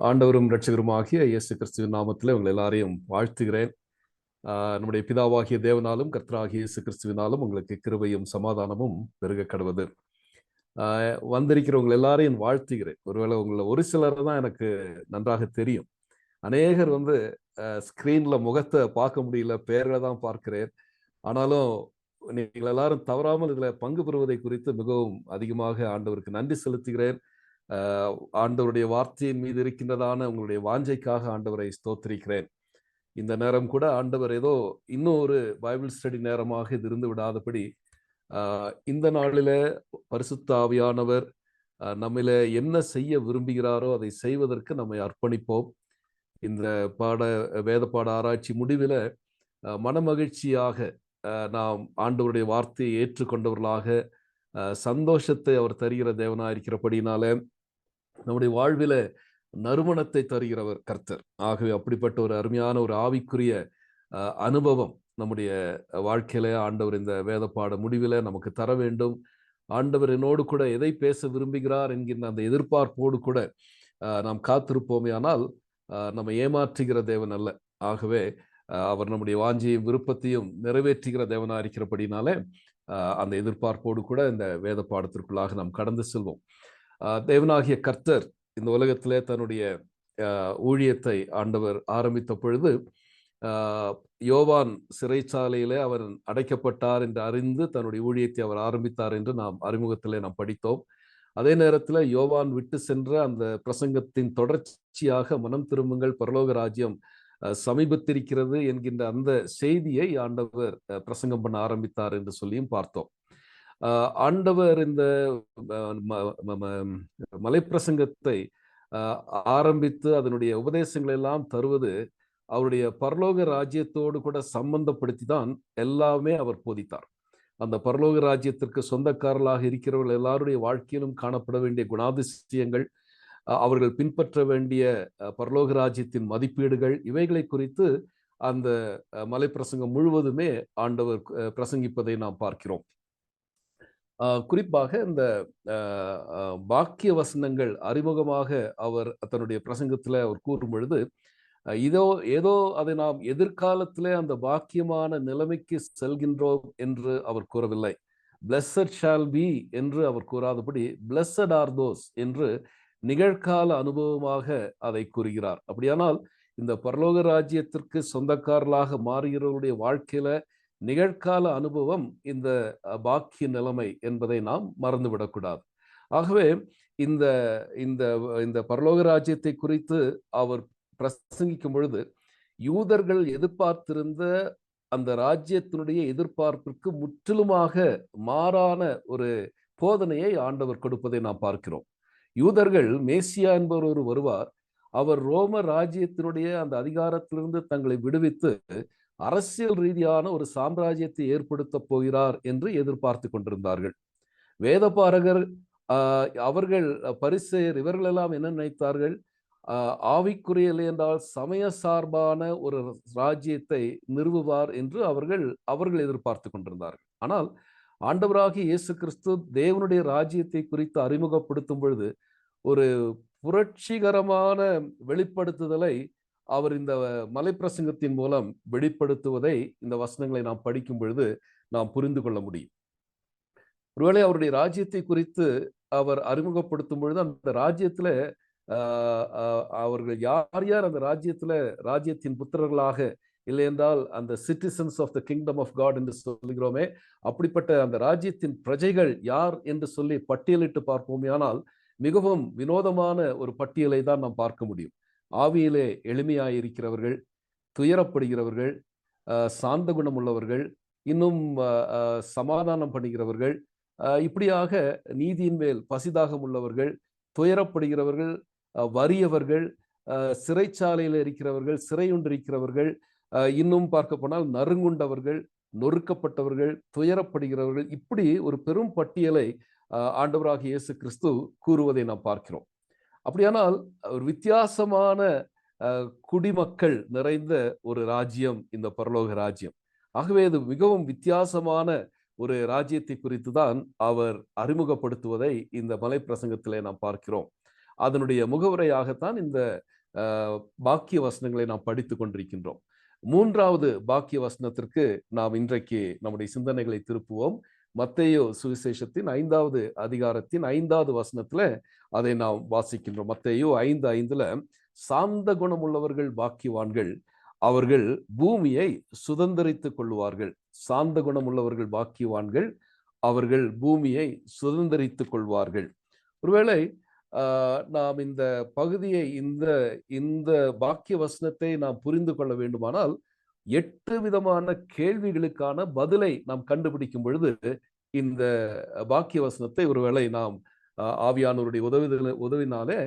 ஆண்டவரும் இரட்சகருமாகிய இயேசு கிறிஸ்துவின் நாமத்திலே உங்கள் எல்லாரையும் வாழ்த்துகிறேன். நம்முடைய பிதாவாகிய தேவனாலும் கர்த்தராகிய இயேசு கிறிஸ்துவினாலும் உங்களுக்கு கிருபையும் சமாதானமும் பெருக கடவது. வந்திருக்கிறவங்க எல்லாரையும் வாழ்த்துகிறேன். ஒருவேளை உங்களை ஒரு சிலர் தான் எனக்கு நன்றாக தெரியும். அநேகர் ஸ்கிரீன்ல முகத்தை பார்க்க முடியல, பேர்களை தான் பார்க்கிறேன். ஆனாலும் நீங்கள் எல்லாரும் தவறாமல் இதுல பங்கு பெறுவதை குறித்து மிகவும் அதிகமாக ஆண்டவருக்கு நன்றி செலுத்துகிறேன். ஆண்டவருடைய வார்த்தையின் மீது இருக்கின்றதான உங்களுடைய வாஞ்சைக்காக ஆண்டவரை ஸ்தோத்திரிக்கிறேன். இந்த நேரம் கூட ஆண்டவர் ஏதோ இன்னும் ஒரு பைபிள் ஸ்டடி நேரமாக இது இருந்து விடாதபடி இந்த நாளில பரிசுத்த ஆவியானவர் நம்மில என்ன செய்ய விரும்புகிறாரோ அதை செய்வதற்கு நம்மை அர்ப்பணிப்போம். இந்த வேத பாட ஆராய்ச்சி முடிவில் மனமகிழ்ச்சியாக நாம் ஆண்டவருடைய வார்த்தையை ஏற்றுக்கொண்டவர்களாக சந்தோஷத்தை அவர் தருகிற தேவனாயிருக்கிறபடினால நம்முடைய வாழ்வில நறுமணத்தை தருகிறவர் கர்த்தர். ஆகவே அப்படிப்பட்ட ஒரு அருமையான ஒரு ஆவிக்குரிய அனுபவம் நம்முடைய வாழ்க்கையில ஆண்டவர் இந்த வேத பாட முடிவில் நமக்கு தர வேண்டும். ஆண்டவர் என்னோடு கூட எதை பேச விரும்புகிறார் என்கின்ற அந்த எதிர்பார்ப்போடு கூட நாம் காத்திருப்போமே, ஆனால் நம்ம ஏமாற்றுகிற தேவன் அல்ல. ஆகவே அவர் நம்முடைய வாஞ்சியையும் விருப்பத்தையும் நிறைவேற்றுகிற தேவனா இருக்கிறபடினாலே அந்த எதிர்பார்ப்போடு கூட இந்த வேத பாடத்திற்குள்ளாக நாம் கடந்து செல்வோம். தேவனாகிய கர்த்தர் இந்த உலகத்திலே தன்னுடைய ஊழியத்தை ஆண்டவர் ஆரம்பித்த பொழுது யோவான் சிறைச்சாலையிலே அவர் அடைக்கப்பட்டார் என்று அறிந்து தன்னுடைய ஊழியத்தை அவர் ஆரம்பித்தார் என்று நாம் அறிமுகத்திலே நாம் படித்தோம். அதே நேரத்தில் யோவான் விட்டு சென்ற அந்த பிரசங்கத்தின் தொடர்ச்சியாக மனம் திரும்புங்கள், பரலோக ராஜ்யம் சமீபத்திருக்கிறது என்கின்ற அந்த செய்தியை ஆண்டவர் பிரசங்கம் பண்ண ஆரம்பித்தார் என்று சொல்லியும் பார்த்தோம். ஆண்டவர் இந்த மலைப்பிரசங்கத்தை ஆரம்பித்து அதனுடைய உபதேசங்களை எல்லாம் தருவது அவருடைய பரலோக ராஜ்யத்தோடு கூட சம்பந்தப்படுத்தி தான் எல்லாமே அவர் போதித்தார். அந்த பரலோக ராஜ்யத்திற்கு சொந்தக்காரர்களாக இருக்கிறவர்கள் எல்லாருடைய வாழ்க்கையிலும் காணப்பட வேண்டிய குணாதிசயங்கள், அவர்கள் பின்பற்ற வேண்டிய பரலோக ராஜ்யத்தின் மதிப்பீடுகள், இவைகளை குறித்து அந்த மலைப்பிரசங்கம் முழுவதுமே ஆண்டவர் பிரசங்கிப்பதை நாம் பார்க்கிறோம். குறிப்பாக இந்த வாக்கிய வசனங்கள் அறிமுகமாக அவர் தன்னுடைய பிரசங்கத்தில் அவர் கூறும் பொழுது ஏதோ அதை நாம் எதிர்காலத்திலே அந்த பாக்கியமான நிலைமைக்கு செல்கின்றோம் என்று அவர் கூறவில்லை. பிளஸட் ஷால் பி என்று அவர் கூறாதபடி பிளஸட் ஆர் தோஸ் என்று நிகழ்கால அனுபவமாக அதை கூறுகிறார். அப்படியானால் இந்த பரலோக ராஜ்யத்திற்கு சொந்தக்காரர்களாக மாறுகிறவருடைய வாழ்க்கையில நிகழ்கால அனுபவம் இந்த பாக்கிய நிலைமை என்பதை நாம் மறந்துவிடக்கூடாது. ஆகவே இந்த இந்த இந்த பரலோக ராஜ்யத்தை குறித்து அவர் பிரசங்கிக்கும் பொழுது யூதர்கள் எதிர்பார்த்திருந்த அந்த ராஜ்யத்தினுடைய எதிர்பார்ப்பிற்கு முற்றிலுமாக மாறான ஒரு போதனையை ஆண்டவர் கொடுப்பதை நாம் பார்க்கிறோம். யூதர்கள் மேசியா என்பவர் வருவார், அவர் ரோம ராஜ்யத்தினுடைய அந்த அதிகாரத்திலிருந்து தங்களை விடுவித்து அரசியல் ரீதியான ஒரு சாம்ராஜ்யத்தை ஏற்படுத்த போகிறார் என்று எதிர்பார்த்து கொண்டிருந்தார்கள். வேதபாரகர், அவர்கள் பரிசேயர், இவர்களெல்லாம் என்ன நினைத்தார்கள்? ஆவிக்குரிய என்றால் சமய சார்பான ஒரு ராஜ்யத்தை நிறுவுவார் என்று அவர்கள் எதிர்பார்த்து கொண்டிருந்தார்கள். ஆனால் ஆண்டவராகிய இயேசு கிறிஸ்து தேவனுடைய ராஜ்யத்தை குறித்து அறிமுகப்படுத்தும் பொழுது ஒரு புரட்சிகரமான வெளிப்படுத்துதலை அவர் இந்த மலைப்பிரசங்கத்தின் மூலம் வெளிப்படுத்துவதை இந்த வசனங்களை நாம் படிக்கும் பொழுது நாம் புரிந்து கொள்ள முடியும். ஒருவேளை அவருடைய ராஜ்யத்தை குறித்து அவர் அறிமுகப்படுத்தும் பொழுது அந்த ராஜ்யத்துல அவர்கள் யார் யார் அந்த ராஜ்யத்தின் புத்திரர்களாக, இல்லை என்றால் அந்த citizens of the kingdom of God என்று சொல்லுகிறோமே, அப்படிப்பட்ட அந்த ராஜ்யத்தின் பிரஜைகள் யார் என்று சொல்லி பட்டியலிட்டு பார்ப்போமே, ஆனால் மிகவும் வினோதமான ஒரு பட்டியலை தான் நாம் பார்க்க முடியும். ஆவியிலே எளிமையாயிருக்கிறவர்கள், துயரப்படுகிறவர்கள், சாந்த குணம் உள்ளவர்கள், இன்னும் சமாதானம் பண்ணுகிறவர்கள், இப்படியாக நீதியின் மேல் பசிதாகம் உள்ளவர்கள், துயரப்படுகிறவர்கள், வறியவர்கள், சிறைச்சாலையில் இருக்கிறவர்கள், சிறையுண்டிருக்கிறவர்கள், இன்னும் பார்க்க போனால் நறுங்குண்டவர்கள், நொறுக்கப்பட்டவர்கள், துயரப்படுகிறவர்கள், இப்படி ஒரு பெரும் பட்டியலை ஆண்டவராகிய இயேசு கிறிஸ்து கூறுவதை நாம் பார்க்கிறோம். அப்படியானால் ஒரு வித்தியாசமான குடிமக்கள் நிறைந்த ஒரு ராஜ்யம் இந்த பரலோக ராஜ்யம். ஆகவே இது மிகவும் வித்தியாசமான ஒரு ராஜ்யத்தை குறித்து தான் அவர் அறிமுகப்படுத்துவதை இந்த மலை பிரசங்கத்திலே நாம் பார்க்கிறோம். அதனுடைய முகவுரையாகத்தான் இந்த பாக்கிய வசனங்களை நாம் படித்து கொண்டிருக்கின்றோம். 3வது பாக்கிய வசனத்திற்கு நாம் இன்றைக்கு நம்முடைய சிந்தனைகளை திருப்புவோம். மத்தேயு சுவிசேஷத்தின் 5வது அதிகாரத்தின் 5வது வசனத்துல அதை நாம் வாசிக்கின்றோம். மத்தேயு 5:5 சாந்த குணம் உள்ளவர்கள் பாக்கியவான்கள், அவர்கள் பூமியை சுதந்தரித்துக் கொள்வார்கள். சாந்த குணம் உள்ளவர்கள் பாக்கியவான்கள், அவர்கள் பூமியை சுதந்தரித்துக் கொள்வார்கள். ஒருவேளை நாம் இந்த பகுதியை இந்த பாக்கிய வசனத்தை நாம் புரிந்து கொள்ள வேண்டுமானால் 8 விதமான கேள்விகளுக்கான பதிலை நாம் கண்டுபிடிக்கும் பொழுது இந்த பாக்கிய வசனத்தை ஒருவேளை நாம் ஆவியானவருடைய உதவினாலே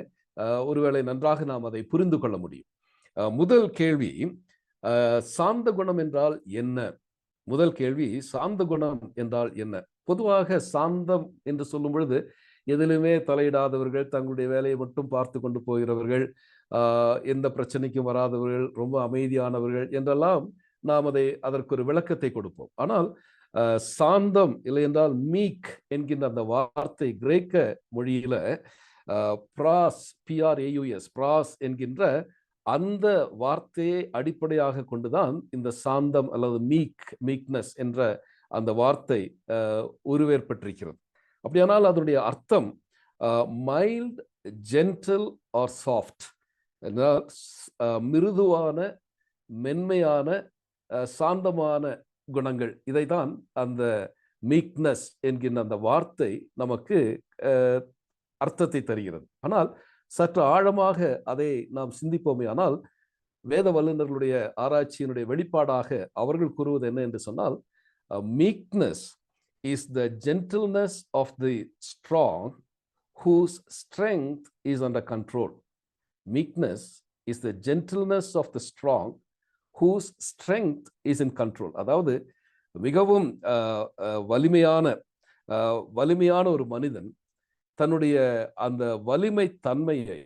ஒருவேளை நன்றாக நாம் அதை புரிந்து கொள்ள முடியும். முதல் கேள்வி, சாந்த குணம் என்றால் என்ன? முதல் கேள்வி, சாந்த குணம் என்றால் என்ன? பொதுவாக சாந்தம் என்று சொல்லும் பொழுது எதிலுமே தலையிடாதவர்கள், தங்களுடைய வேலையை மட்டும் பார்த்து கொண்டு போகிறவர்கள், எந்த பிரச்சனைக்கும் வராதவர்கள், ரொம்ப அமைதியானவர்கள் என்றெல்லாம் நாம் அதற்கு ஒரு விளக்கத்தை கொடுப்போம். ஆனால் சாந்தம் இல்லை என்றால் மீக் என்கின்ற அந்த வார்த்தை கிரேக்க மொழியில பிராஸ், PRAUS, பிராஸ் என்கின்ற அந்த வார்த்தையை அடிப்படையாக கொண்டுதான் இந்த சாந்தம் அல்லது மீக்னஸ் என்ற அந்த வார்த்தை உருவேற்பட்டிருக்கிறது. அப்படியானால் அதனுடைய அர்த்தம் மைல்ட், ஜென்டில் ஆர் சாஃப்ட், மிருதுவான, மென்மையான, சாந்தமான குணங்கள். இதைதான் அந்த மீக்னஸ் என்கின்ற அந்த வார்த்தை நமக்கு அர்த்தத்தை தருகிறது. ஆனால் சற்று ஆழமாக அதை நாம் சிந்திப்போமே ஆனால் வேத வல்லுநர்களுடைய ஆராய்ச்சியினுடைய வெளிப்பாடாக அவர்கள் கூறுவது என்ன என்று சொன்னால், meekness is the gentleness of the strong whose strength is under control. Meekness is the gentleness of the strong whose strength is in control. அதாவது மிகவும் வலிமையான ஒரு மனிதன் தன்னுடைய அந்த வலிமை தன்மையை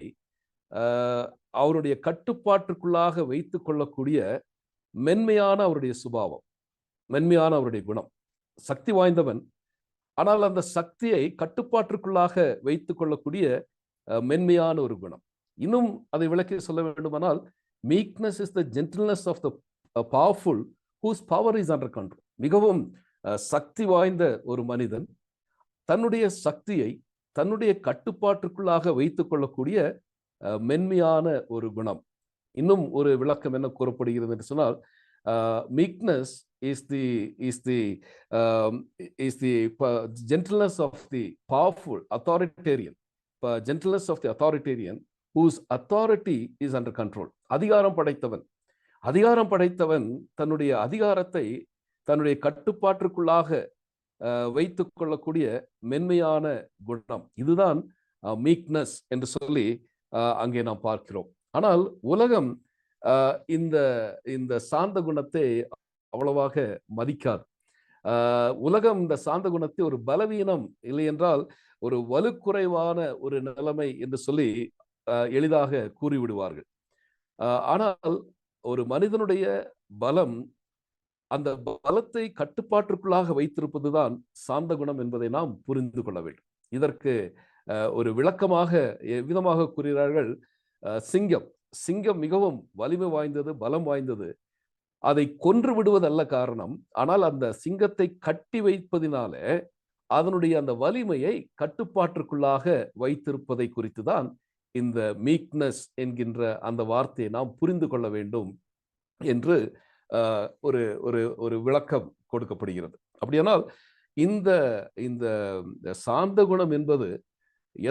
அவருடைய கட்டுப்பாட்டுக்குள்ளாக வைத்துக் கொள்ளக்கூடிய மென்மையான அவருடைய சுபாவம், மென்மையான அவருடைய குணம். சக்தி வாய்ந்தவன், ஆனால் அந்த சக்தியை கட்டுப்பாட்டிற்குள்ளாக வைத்துக் கொள்ளக்கூடிய மென்மையான ஒரு குணம். இன்னும் அதை விளக்கி சொல்ல வேண்டுமானால், meekness is the gentleness of the powerful whose power is under control. மிகவும் சக்தி வாய்ந்த ஒரு மனிதன் தன்னுடைய சக்தியை தன்னுடைய கட்டுப்பாட்டிற்குள்ளாக வைத்துக் கொள்ளக்கூடிய மென்மையான ஒரு குணம். இன்னும் ஒரு விளக்கம் என்ன கூறப்படுகிறது என்று சொன்னால், meekness is the gentleness of the powerful authoritarian, gentleness of the authoritarian whose authority is under control. அதிகாரம் படைத்தவன் தன்னுடைய அதிகாரத்தை தன்னுடைய கட்டுப்பாட்டிற்குள்ளாக வைத்துக் கொள்ளக்கூடிய மென்மையான குணம். இதுதான் மீக்னஸ் என்று சொல்லி அங்கே நாம் பார்க்கிறோம். ஆனால் உலகம் இந்த சாந்த குணத்தை அவ்வளவாக மதிக்காது. உலகம் இந்த சாந்த குணத்தை ஒரு பலவீனம், இல்லை என்றால் ஒரு வலுக்குறைவான ஒரு நிலைமை என்று சொல்லி எளிதாக கூறிவிடுவார்கள். ஆனால் ஒரு மனிதனுடைய பலம், அந்த பலத்தை கட்டுப்பாட்டிற்குள்ளாக வைத்திருப்பதுதான் சாந்த குணம் என்பதை நாம் புரிந்து கொள்ள வேண்டும். இதற்கு ஒரு விளக்கமாக எவ்விதமாக கூறுகிறார்கள், சிங்கம் மிகவும் வலிமை வாய்ந்தது, பலம் வாய்ந்தது. அதை கொன்று விடுவதல்ல காரணம், ஆனால் அந்த சிங்கத்தை கட்டி வைப்பதினாலே அதனுடைய அந்த வலிமையை கட்டுப்பாட்டிற்குள்ளாக வைத்திருப்பதை குறித்து தான் இந்த மீக்னஸ் என்கின்ற அந்த வார்த்தையை நாம் புரிந்து கொள்ள வேண்டும் என்று ஒரு ஒரு ஒரு விளக்கம் கொடுக்கப்படுகிறது. அப்படியானால் இந்த சாந்த குணம் என்பது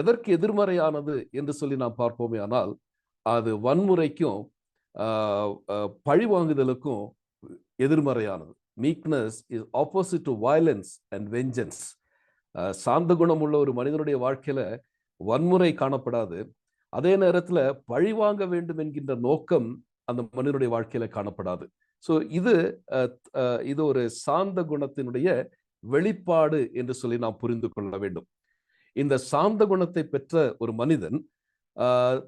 எதற்கு எதிர்மறையானது என்று சொல்லி நாம் பார்ப்போமே ஆனால், அது வன்முறைக்கும் பழிவாங்குதலுக்கும் எதிர்மறையானது. Meekness is opposite to violence and vengeance. சாந்த குணம் உள்ள ஒரு மனிதனுடைய வாழ்க்கையில வன்முறை காணப்படாது. அதே நேரத்துல பழிவாங்க வேண்டும் என்கின்ற நோக்கம் அந்த மனிதனுடைய வாழ்க்கையில காணப்படாது. ஸோ இது ஒரு சாந்த குணத்தினுடைய வெளிப்பாடு என்று சொல்லி நாம் புரிந்து கொள்ள வேண்டும். இந்த சாந்த குணத்தை பெற்ற ஒரு மனிதன்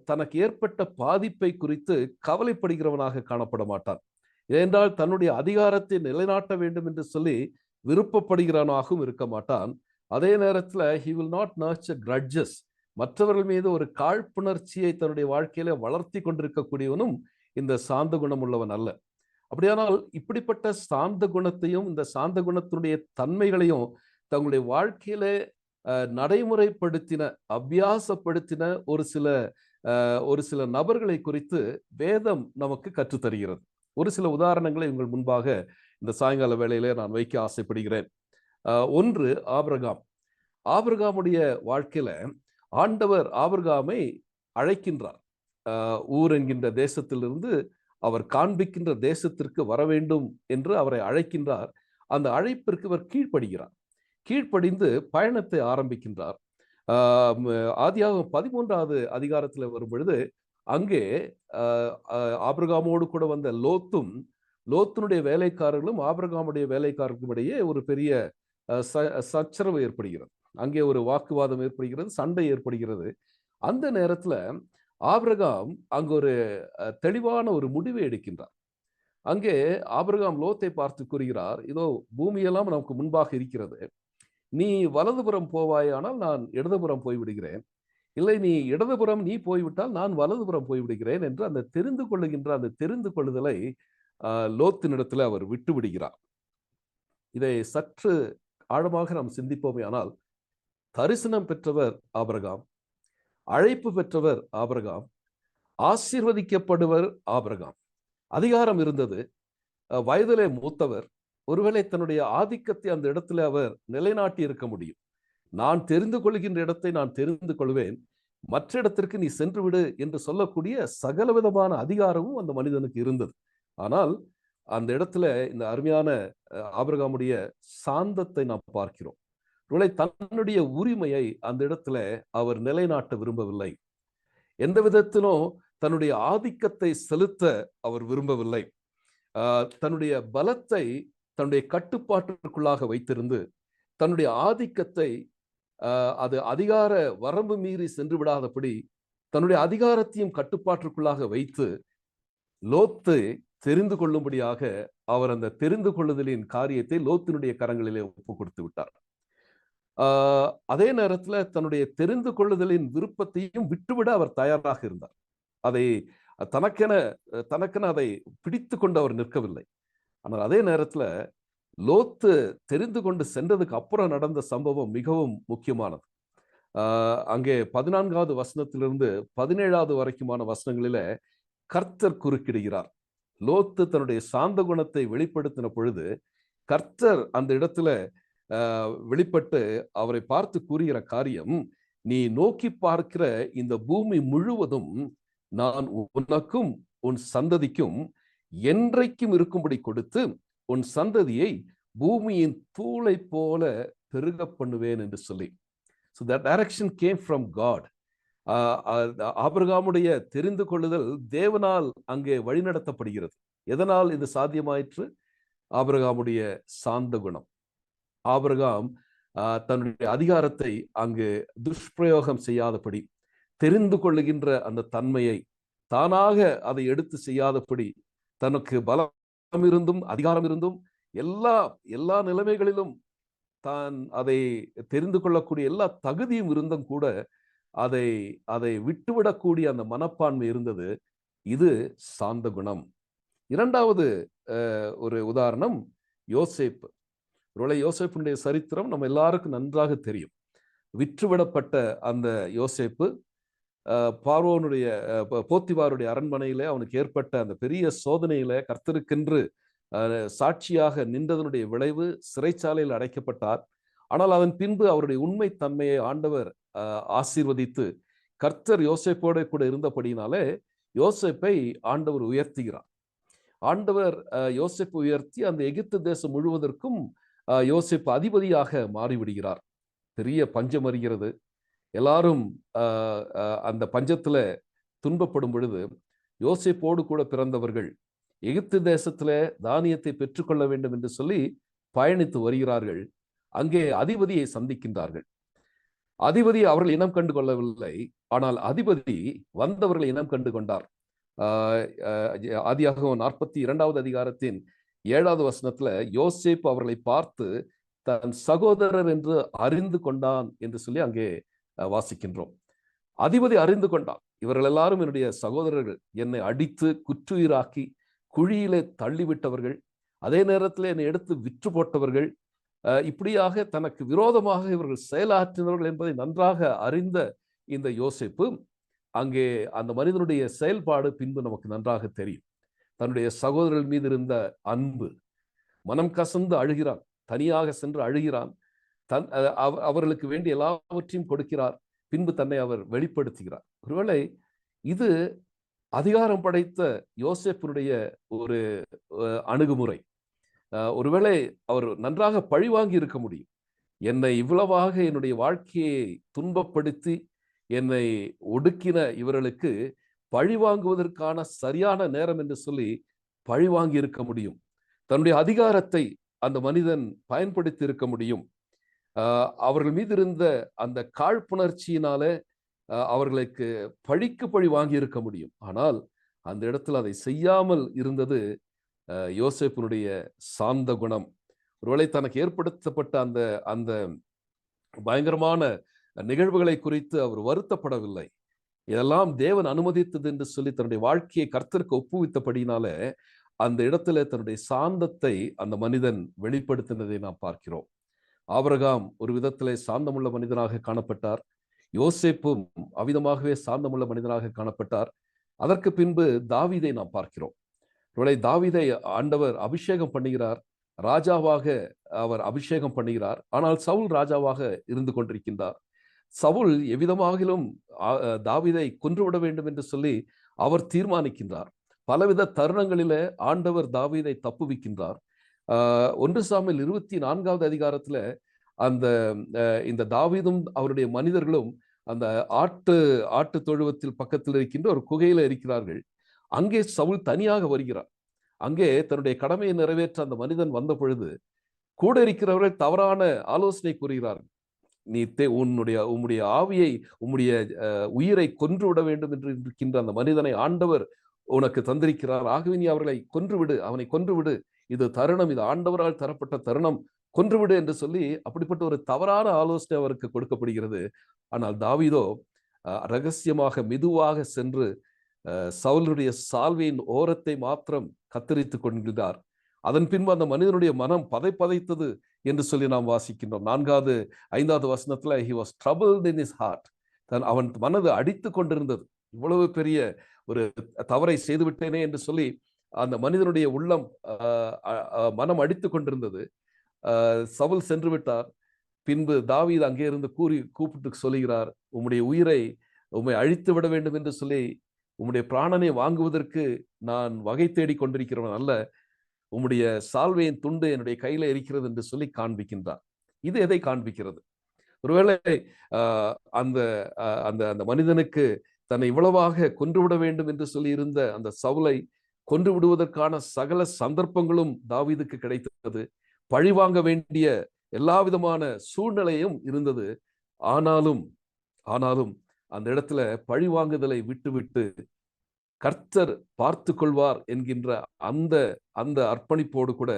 தனக்கு ஏற்பட்ட பாதிப்பை குறித்து கவலைப்படுகிறவனாக காணப்பட மாட்டான். ஏனென்றால் தன்னுடைய அதிகாரத்தை நிலைநாட்ட வேண்டும் என்று சொல்லி விருப்பப்படுகிறவனாகவும் இருக்க மாட்டான். அதே நேரத்தில் he will not nurture grudges. மற்றவர்கள் மீது ஒரு காழ்ப்புணர்ச்சியை தன்னுடைய வாழ்க்கையில வளர்த்தி கொண்டிருக்கக்கூடியவனும் இந்த சாந்த குணம் உள்ளவன் அல்ல. அப்படியானால் இப்படிப்பட்ட சாந்த குணத்தையும் இந்த சாந்த குணத்தினுடைய தன்மைகளையும் தங்களுடைய வாழ்க்கையில நடைமுறைப்படுத்தின, அபியாசப்படுத்தின ஒரு சில நபர்களை குறித்து வேதம் நமக்கு கற்றுத்தருகிறது. ஒரு சில உதாரணங்களை உங்கள் முன்பாக இந்த சாயங்கால வேளையிலே நான் வைக்க ஆசைப்படுகிறேன். ஒன்று ஆபிரகாம். ஆபிரகாமுடைய வாழ்க்கையில ஆண்டவர் ஆபிரகாமை அழைக்கின்றார். ஊர் என்கின்ற தேசத்திலிருந்து அவர் காண்பிக்கின்ற தேசத்திற்கு வர வேண்டும் என்று அவரை அழைக்கின்றார். அந்த அழைப்பிற்கு அவர் கீழ்ப்படுகிறார். கீழ்ப்படிந்து பயணத்தை ஆரம்பிக்கின்றார். ஆதியாகமம் 13வது அதிகாரத்தில் வரும் பொழுது அங்கே ஆபிரகாமோடு கூட வந்த லோத்துனுடைய வேலைக்காரர்களும் ஆபிரகாமுடைய வேலைக்காரர்களும் இடையே ஒரு பெரிய சச்சரவு ஏற்படுகிறது. அங்கே ஒரு வாக்குவாதம் ஏற்படுகிறது, சண்டை ஏற்படுகிறது. அந்த நேரத்துல ஆபிரகாம் அங்கு ஒரு தெளிவான ஒரு முடிவை எடுக்கின்றார். அங்கே ஆபிரகாம் லோத்தை பார்த்து கூறுகிறார், இதோ பூமியெல்லாம் நமக்கு முன்பாக இருக்கிறது, நீ வலதுபுறம் போவாயானால் நான் இடதுபுறம் போய்விடுகிறேன், இல்லை நீ இடதுபுறம் நீ போய்விட்டால் நான் வலதுபுறம் போய்விடுகிறேன் என்று அந்த தெரிந்து கொள்ளுதலை லோத்தினிடத்துல அவர் விட்டு விடுகிறார். இதை சற்று ஆழமாக நாம் சிந்திப்போமே ஆனால், தரிசனம் பெற்றவர் ஆபிரகாம், அழைப்பு பெற்றவர் ஆபிரகாம், ஆசீர்வதிக்கப்படுவர் ஆபிரகாம், அதிகாரம் இருந்தது, வயதிலே மூத்தவர், ஒருவேளை தன்னுடைய ஆதிக்கத்தை அந்த இடத்துல அவர் நிலைநாட்டி இருக்க முடியும். நான் தெரிந்து கொள்கின்ற இடத்தை நான் தெரிந்து கொள்வேன், மற்ற இடத்திற்கு நீ சென்று விடு என்று சொல்லக்கூடிய சகலவிதமான அதிகாரமும் அந்த மனிதனுக்கு இருந்தது. ஆனால் அந்த இடத்துல இந்த அருமையான ஆபிரகாமுடைய சாந்தத்தை நாம் பார்க்கிறோம். தன்னுடைய உரிமையை அந்த இடத்துல அவர் நிலைநாட்ட விரும்பவில்லை. எந்த விதத்திலும் தன்னுடைய ஆதிக்கத்தை செலுத்த அவர் விரும்பவில்லை. தன்னுடைய பலத்தை தன்னுடைய கட்டுப்பாட்டிற்குள்ளாக வைத்திருந்து தன்னுடைய ஆதிக்கத்தை அது அதிகார வரம்பு மீறி சென்று விடாதபடி தன்னுடைய அதிகாரத்தையும் கட்டுப்பாட்டிற்குள்ளாக வைத்து லோத்து தெரிந்து கொள்ளும்படியாக அவர் அந்த தெரிந்து கொள்ளுதலின் காரியத்தை லோத்தினுடைய கரங்களிலே ஒப்பு கொடுத்து விட்டார். அதே நேரத்துல தன்னுடைய தெரிந்து கொள்ளுதலின் விருப்பத்தையும் விட்டுவிட அவர் தயாராக இருந்தார். அதை தனக்கென அதை பிடித்து கொண்டு அவர் நிற்கவில்லை. ஆனால் அதே நேரத்துல லோத்து தெரிந்து கொண்டு சென்றதுக்கு அப்புறம் நடந்த சம்பவம் மிகவும் முக்கியமானது. அங்கே 14வது வசனத்திலிருந்து 17வது வரைக்குமான வசனங்களில கர்த்தர் குறுக்கிடுகிறார். லோத்து தன்னுடைய சாந்த குணத்தை வெளிப்படுத்தின பொழுது கர்த்தர் அந்த இடத்துல வெளிப்பட்டு அவரை பார்த்து கூறுகிற காரியம், நீ நோக்கி பார்க்கிற இந்த பூமி முழுவதும் நான் உனக்கும் உன் சந்ததிக்கும் என்றைக்கும் இருக்கும்படி கொடுத்து உன் சந்ததியை பூமியின் தூளை போல பெருக பண்ணுவேன் என்று சொல்லி. So that direction came from God. ஆபிரகாமுடைய தெரிந்து கொள்ளுதல் தேவனால் அங்கே வழிநடத்தப்படுகிறது. எதனால் இது சாத்தியமாயிற்று? ஆபிரகாமுடைய சாந்த குணம். ஆபிரகாம் தன்னுடைய அதிகாரத்தை அங்கு துஷ்பிரயோகம் செய்யாதபடி, தெரிந்து கொள்ளுகின்ற அந்த தன்மையை தானாக அதை எடுத்து செய்யாதபடி, தனக்கு பலம் இருந்தும் அதிகாரம் இருந்தும் எல்லா நிலைமைகளிலும் தான் அதை தெரிந்து கொள்ளக்கூடிய எல்லா தகுதியும் இருந்தும் கூட அதை விட்டுவிடக்கூடிய அந்த மனப்பான்மை இருந்தது. இது சாந்த குணம். இரண்டாவது ஒரு உதாரணம் யோசேப்பு. யோசேப்புடைய சரித்திரம் நம்ம எல்லாருக்கும் நன்றாக தெரியும். விற்றுவிடப்பட்ட அந்த யோசேப்பு பார்வோனுடைய போத்திபாருடைய அரண்மனையில அவனுக்கு ஏற்பட்ட அந்த பெரிய சோதனையில கர்த்தருக்கென்று சாட்சியாக நின்றதனுடைய விளைவு சிறைச்சாலையில் அடைக்கப்பட்டார். ஆனால் அதன் பின்பு அவருடைய உண்மை தன்மையை ஆண்டவர் ஆசீர்வதித்து கர்த்தர் யோசேப்போட கூட இருந்தபடினாலே யோசேப்பை ஆண்டவர் உயர்த்துகிறார். ஆண்டவர் யோசேப்பு உயர்த்தி அந்த எகிப்து தேசம் முழுவதற்கும் யோசேப்பு அதிபதியாக மாறிவிடுகிறார். பெரிய பஞ்சம் வருகிறது. எல்லாரும் அந்த பஞ்சத்துல துன்பப்படும் பொழுது யோசேப்போடு கூட பிறந்தவர்கள் எகிப்து தேசத்துல தானியத்தை பெற்றுக்கொள்ள வேண்டும் என்று சொல்லி பயணித்து வருகிறார்கள். அங்கே அதிபதியை சந்திக்கின்றார்கள். அதிபதி அவர்கள் இனம் கண்டு கொள்ளவில்லை, ஆனால் அதிபதி வந்தவர்களை இனம் கண்டு கொண்டார். ஆதியாகமம் 42வது அதிகாரத்தின் 7வது வசனத்துல யோசேப்பு அவர்களை பார்த்து தன் சகோதரர் என்று அறிந்து கொண்டான் என்று சொல்லி அங்கே வாசிக்கின்றோம். அதிபதி அறிந்து கொண்டான், இவர்கள் எல்லாரும் என்னுடைய சகோதரர்கள், என்னை அடித்து குற்றுயிராக்கி குழியிலே தள்ளிவிட்டவர்கள், அதே நேரத்தில் என்னை எடுத்து விற்று போட்டவர்கள், இப்படியாக தனக்கு விரோதமாக இவர்கள் செயலாற்றினவர்கள் என்பதை நன்றாக அறிந்த இந்த யோசேப்பு அங்கே அந்த மனிதனுடைய செயல்பாடு பின்பு நமக்கு நன்றாக தெரியும். தன்னுடைய சகோதரர்கள் மீது இருந்த அன்பு, மனம் கசந்து அழுகிறான், தனியாக சென்று அழுகிறான், அவர்களுக்கு வேண்டிய எல்லாவற்றையும் கொடுக்கிறார், பின்பு தன்னை அவர் வெளிப்படுத்துகிறார். ஒருவேளை இது அதிகாரம் படைத்த யோசேப்பினுடைய ஒரு அணுகுமுறை. ஒருவேளை அவர் நன்றாக பழிவாங்கி இருக்க முடியும். என்னை இவ்வளவாக என்னுடைய வாழ்க்கையை துன்பப்படுத்தி என்னை ஒடுக்கின இவர்களுக்கு பழிவாங்குவதற்கான சரியான நேரம் என்று சொல்லி பழிவாங்கி இருக்க முடியும். தன்னுடைய அதிகாரத்தை அந்த மனிதன் பயன்படுத்தி இருக்க முடியும். அவர்கள் மீது இருந்த அந்த காழ்ப்புணர்ச்சியினால அவர்களுக்கு பழிக்கு பழி வாங்கி இருக்க முடியும். ஆனால் அந்த இடத்துல அதை செய்யாமல் இருந்தது யோசேப்பினுடைய சாந்த குணம். ஒருவேளை தனக்கு ஏற்படுத்தப்பட்ட அந்த அந்த பயங்கரமான நிகழ்வுகளை குறித்து அவர் வருத்தப்படவில்லை. இதெல்லாம் தேவன் அனுமதித்தது என்று சொல்லி தன்னுடைய வாழ்க்கையை கர்த்தருக்கு ஒப்புவித்தபடினால அந்த இடத்துல தன்னுடைய சாந்தத்தை அந்த மனிதன் வெளிப்படுத்தினதை நாம் பார்க்கிறோம். ஆபிரகாம் ஒரு விதத்திலே சாந்தமுள்ள மனிதனாக காணப்பட்டார். யோசேப்பும் அவ்விதமாகவே சாந்தமுள்ள மனிதனாக காணப்பட்டார். அதற்கு பின்பு தாவீதை நாம் பார்க்கிறோம். தாவீதை ஆண்டவர் அபிஷேகம் பண்ணுகிறார், ராஜாவாக அவர் அபிஷேகம் பண்ணுகிறார். ஆனால் சவுல் ராஜாவாக இருந்து கொண்டிருக்கின்றார். சவுல் எவ்விதமாகிலும் தாவீதை கொன்றுவிட வேண்டும் என்று சொல்லி அவர் தீர்மானிக்கின்றார். பலவித தருணங்களிலே ஆண்டவர் தாவீதை தப்புவிக்கின்றார். 1 சாமுவேல் 24வது அதிகாரத்துல இந்த தாவீதும் அவருடைய மனிதர்களும் அந்த ஆட்டு தொழுவத்தில் பக்கத்தில் இருக்கின்ற ஒரு குகையில இருக்கிறார்கள். அங்கே சவுல் தனியாக வருகிறார். அங்கே தன்னுடைய கடமையை நிறைவேற்ற அந்த மனிதன் வந்த பொழுது கூட இருக்கிறவர்கள் தவறான ஆலோசனை கூறுகிறார்கள். நீ உம்முடைய ஆவியை, உம்முடைய உயிரை கொன்று விட வேண்டும் என்று இருக்கின்ற அந்த மனிதனை ஆண்டவர் உனக்கு தந்திருக்கிறார். ஆகவே நீ அவர்களை கொன்றுவிடு, அவனை கொன்றுவிடு, இது தருணம், இது ஆண்டவரால் தரப்பட்ட தருணம், கொன்றுவிடு என்று சொல்லி அப்படிப்பட்ட ஒரு தவறான ஆலோசனை அவருக்கு கொடுக்கப்படுகிறது. ஆனால் தாவீதோ ரகசியமாக மெதுவாக சென்று சவுலுடைய சால்வையின் ஓரத்தை மாத்திரம் கத்தரித்துக் கொள்கிறார். அதன் பின்பு அந்த மனிதனுடைய மனம் பதைத்தது என்று சொல்லி நாம் வாசிக்கின்றோம். 4வது 5வது வசனத்துல he was troubled in his heart. அவன் மனது அடித்து கொண்டிருந்தது. இவ்வளவு பெரிய ஒரு தவறை செய்துவிட்டேனே என்று சொல்லி அந்த மனிதனுடைய உள்ளம் மனம் அடித்து கொண்டிருந்தது. சவுல் சென்று விட்டார். பின்பு தாவீது அங்கே இருந்து கூப்பிட்டு சொல்லுகிறார், உம்முடைய உயிரை உம்மை அழித்து விட வேண்டும் என்று சொல்லி உம்முடைய பிராணனை வாங்குவதற்கு நான் வகை தேடி கொண்டிருக்கிறவன் அல்ல, உம்முடைய சால்வையின் துண்டு என்னுடைய கையில இருக்கிறது என்று சொல்லி காண்பிக்கின்றார். இது எதை காண்பிக்கிறது? ஒருவேளை அந்த அந்த அந்த மனிதனுக்கு தன்னை இவ்வளவாக கொன்றுவிட வேண்டும் என்று சொல்லி இருந்த அந்த சவுலை கொன்று விடுவதற்கான சகல சந்தர்ப்பங்களும் தாவீதுக்கு கிடைத்தது. பழிவாங்க வேண்டிய எல்லா விதமான சூழ்நிலையும் இருந்தது. ஆனாலும் அந்த இடத்துல பழிவாங்குதலை விட்டுவிட்டு கர்த்தர் பார்த்து கொள்வார் என்கின்ற அந்த அர்ப்பணிப்போடு கூட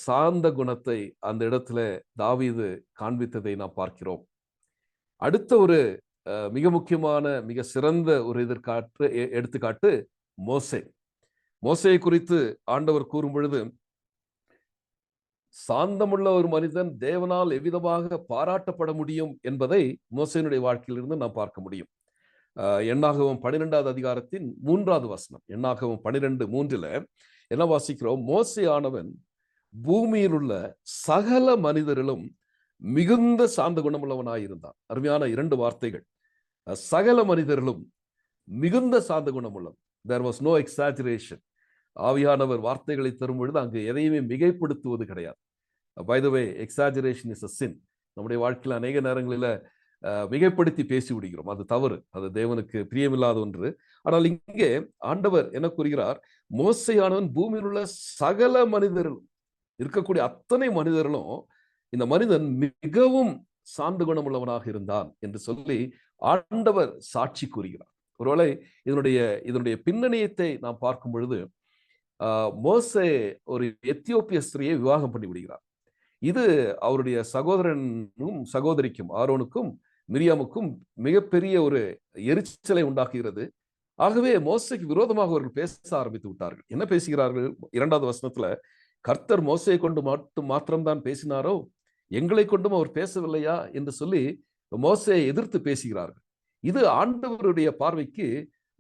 சாந்த குணத்தை அந்த இடத்துல தாவீது காண்பித்ததை நாம் பார்க்கிறோம். அடுத்த ஒரு மிக முக்கியமான மிக சிறந்த ஒரு எடுத்துக்காட்டு மோசேயை குறித்து ஆண்டவர் கூறும் பொழுது, சாந்தமுள்ள ஒரு மனிதன் தேவனால் எவ்விதமாக பாராட்டப்பட முடியும் என்பதை மோசேயினுடைய வாழ்க்கையிலிருந்து நாம் பார்க்க முடியும். எண்ணாகமம் 12வது அதிகாரத்தின் 3வது வசனம், எண்ணாகமம் 12:3 என்ன வாசிக்கிறோம்? மோசே ஆனவன் பூமியில் உள்ள சகல மனிதரிலும் மிகுந்த சாந்த குணமுள்ளவனாயிருந்தான். அருமையான 2 வார்த்தைகள். சகல மனிதரிலும் மிகுந்த சாந்த குணமுள்ளவன். There was no exaggeration. ஆவியானவர் வார்த்தைகளை தரும் பொழுது அங்கு எதையுமே மிகைப்படுத்துவது கிடையாது. By the way, exaggeration is a sin. நம்முடைய வாழ்க்கையில் அநேக நேரங்களில் மிகைப்படுத்தி பேசி விடுகிறோம். அது தவறு, அது தேவனுக்கு பிரியமில்லாத ஒன்று. ஆனால் இங்கே ஆண்டவர் என்ன கூறுகிறார்? மோசேயானவன் பூமியில் உள்ள சகல மனிதர்களும், இருக்கக்கூடிய அத்தனை மனிதர்களும் இந்த மனிதன் மிகவும் சாந்த குணமுள்ளவனாக இருந்தான் என்று சொல்லி ஆண்டவர் சாட்சி கூறுகிறார். ஒருவேளை இதனுடைய பின்னணியத்தை நாம் பார்க்கும் பொழுது, மோசே ஒரு எத்தியோப்பிய ஸ்திரியை விவாகம் பண்ணி விடுகிறார். இது அவருடைய சகோதரனும் சகோதரிக்கும், ஆரோனுக்கும் மிரியாமுக்கும் மிகப்பெரிய ஒரு எரிச்சலை உண்டாக்குகிறது. ஆகவே மோசைக்கு விரோதமாக அவர்கள் பேச ஆரம்பித்து விட்டார்கள். என்ன பேசுகிறார்கள்? 2வது வசனத்துல, கர்த்தர் மோசையை கொண்டு மாத்திரம்தான் பேசினாரோ, எங்களை கொண்டும் அவர் பேசவில்லையா என்று சொல்லி மோசையை எதிர்த்து பேசுகிறார்கள். இது ஆண்டவருடைய பார்வைக்கு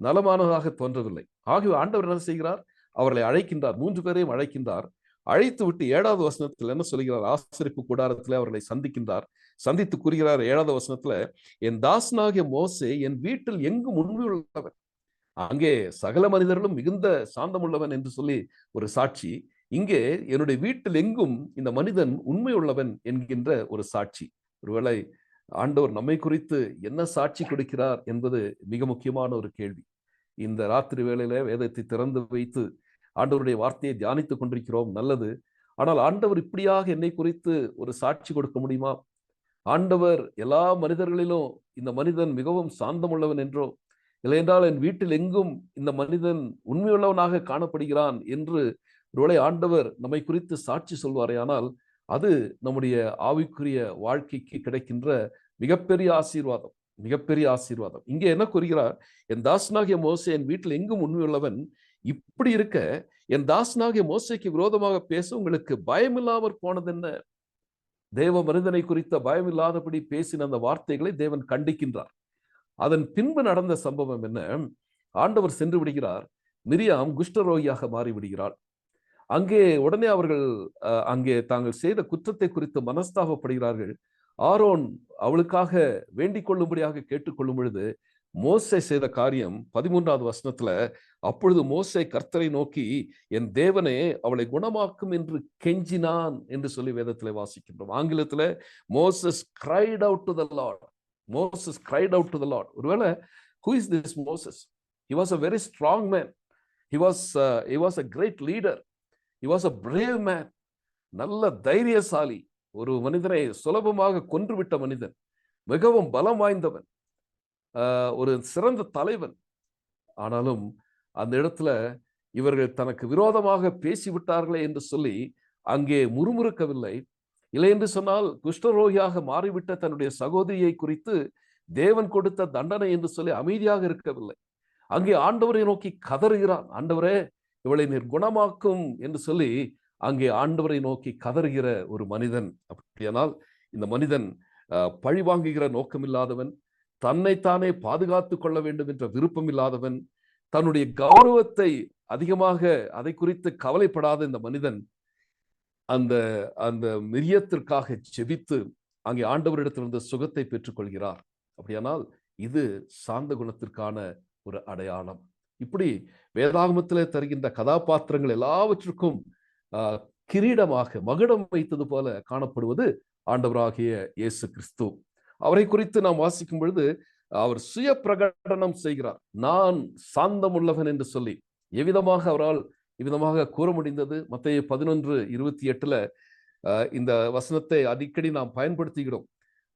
நலமானதாக தோன்றவில்லை. ஆகவே ஆண்டவர் என்ன செய்கிறார்? அவர்களை அழைக்கின்றார். 3 பேரையும் அழைக்கின்றார். அழைத்து விட்டு 7வது வசனத்தில் என்ன சொல்கிறார்? ஆசரிப்பு கூடாரத்தில் அவர்களை சந்திக்கின்றார். சந்தித்து கூறுகிறார் 7வது வசனத்துல, என் தாசனாகிய மோசே என் வீட்டில் எங்கும் உண்மையுள்ளவன், அங்கே சகல மனிதர்களும் மிகுந்த சாந்தமுள்ளவன் என்று சொல்லி ஒரு சாட்சி. இங்கே என்னுடைய வீட்டில் எங்கும் இந்த மனிதன் உண்மையுள்ளவன் என்கின்ற ஒரு சாட்சி. ஒருவேளை ஆண்டவர் நம்மை குறித்து என்ன சாட்சி கொடுக்கிறார் என்பது மிக முக்கியமான ஒரு கேள்வி. இந்த ராத்திரி வேளையில வேதத்தை திறந்து வைத்து ஆண்டவருடைய வார்த்தையை தியானித்துக் கொண்டிருக்கிறோம், நல்லது. ஆனால் ஆண்டவர் இப்படியாக என்னை குறித்து ஒரு சாட்சி கொடுக்க முடியுமா? ஆண்டவர் எல்லா மனிதர்களிலும் இந்த மனிதன் மிகவும் சாந்தமுள்ளவன் என்றோ, இல்லையென்றால் என் வீட்டில் எங்கும் இந்த மனிதன் உண்மையுள்ளவனாக காணப்படுகிறான் என்று ஒருவேளை ஆண்டவர் நம்மை குறித்து சாட்சி சொல்வாரே, ஆனால் அது நம்முடைய ஆவிக்குரிய வாழ்க்கைக்கு கிடைக்கின்ற மிகப்பெரிய ஆசீர்வாதம், மிகப்பெரிய ஆசீர்வாதம். இங்கே என்ன கூறுகிறார்? என் தாசனாகிய மோசே என் வீட்டில் எங்கும் உண்மையுள்ளவன். இப்படி இருக்க என் தாசனாகிய மோசைக்கு விரோதமாக பேச உங்களுக்கு பயமில்லாமற் போனது என்ன? தேவ மனிதனை குறித்த பயமில்லாதபடி பேசின அந்த வார்த்தைகளை தேவன் கண்டிக்கின்றார். அதன் பின்பு நடந்த சம்பவம் என்ன? ஆண்டவர் சென்று விடுகிறார். மிரியாம் குஷ்டரோகியாக மாறிவிடுகிறாள். அங்கே உடனே அவர்கள் அங்கே தாங்கள் செய்த குற்றத்தை குறித்து மனஸ்தாபப்படுகிறார்கள். ஆரோன் அவளுக்காக வேண்டிக் கொள்ளும்படியாக கேட்டுக்கொள்ளும் பொழுது மோசே செய்த காரியம் 13வது வசனத்துல, அப்பொழுது மோசே கர்த்தரை நோக்கி என் தேவனே அவளை குணமாக்கும் என்று கெஞ்சினான் என்று சொல்லி வேதத்திலே வாசிக்கின்றோம். ஆங்கிலத்துல Moses cried out to the Lord. Moses cried out to the Lord. ஒருவேளை who is this Moses? He was a very strong man. He was a great leader. He was a brave man. நல்ல தைரியசாலி, ஒரு மனிதனை சுலபமாக கொன்றுவிட்ட மனிதன், மிகவும் பலம் வாய்ந்தவன், ஒரு சிறந்த தலைவன். ஆனாலும் அந்த இடத்துல இவர்கள் தனக்கு விரோதமாக பேசிவிட்டார்களே என்று சொல்லி அங்கே முறுமுறுக்கவில்லை. இல்லை என்று சொன்னால் குஷ்டரோகியாக மாறிவிட்ட தன்னுடைய சகோதரியை குறித்து தேவன் கொடுத்த தண்டனை என்று சொல்லி அமைதியாக இருக்கவில்லை. அங்கே ஆண்டவரை நோக்கி கதறுகிறான். ஆண்டவரே இவளை நீர் குணமாக்கும் என்று சொல்லி அங்கே ஆண்டவரை நோக்கி கதறுகிற ஒரு மனிதன். அப்படியானால் இந்த மனிதன் பழி வாங்குகிற நோக்கம் இல்லாதவன், தன்னைத்தானே பாதுகாத்து கொள்ள வேண்டும் என்ற விருப்பம் இல்லாதவன், தன்னுடைய கௌரவத்தை அதிகமாக அதை குறித்து கவலைப்படாத இந்த மனிதன் அந்த அந்த மிரியத்திற்காக செபித்து அங்கே ஆண்டவரிடத்திலிருந்து சுகத்தை பெற்றுக்கொள்கிறார். அப்படியானால் இது சாந்த குணத்திற்கான ஒரு அடையாளம். இப்படி வேதாகமத்திலே தருகின்ற கதாபாத்திரங்கள் எல்லாவற்றுக்கும் கிரீடமாக மகுடம் வைத்தது போல காணப்படுவது ஆண்டவராகிய இயேசு கிறிஸ்து. அவரை குறித்து நாம் வாசிக்கும் பொழுது அவர் சுய பிரகடனம் செய்கிறார். நான் சாந்தம் உள்ளவன் என்று சொல்லி எவ்விதமாக அவரால் இவ்விதமாக கூற முடிந்தது? மத்தேயு 11:28 இந்த வசனத்தை அடிக்கடி நாம் பயன்படுத்துகிறோம்.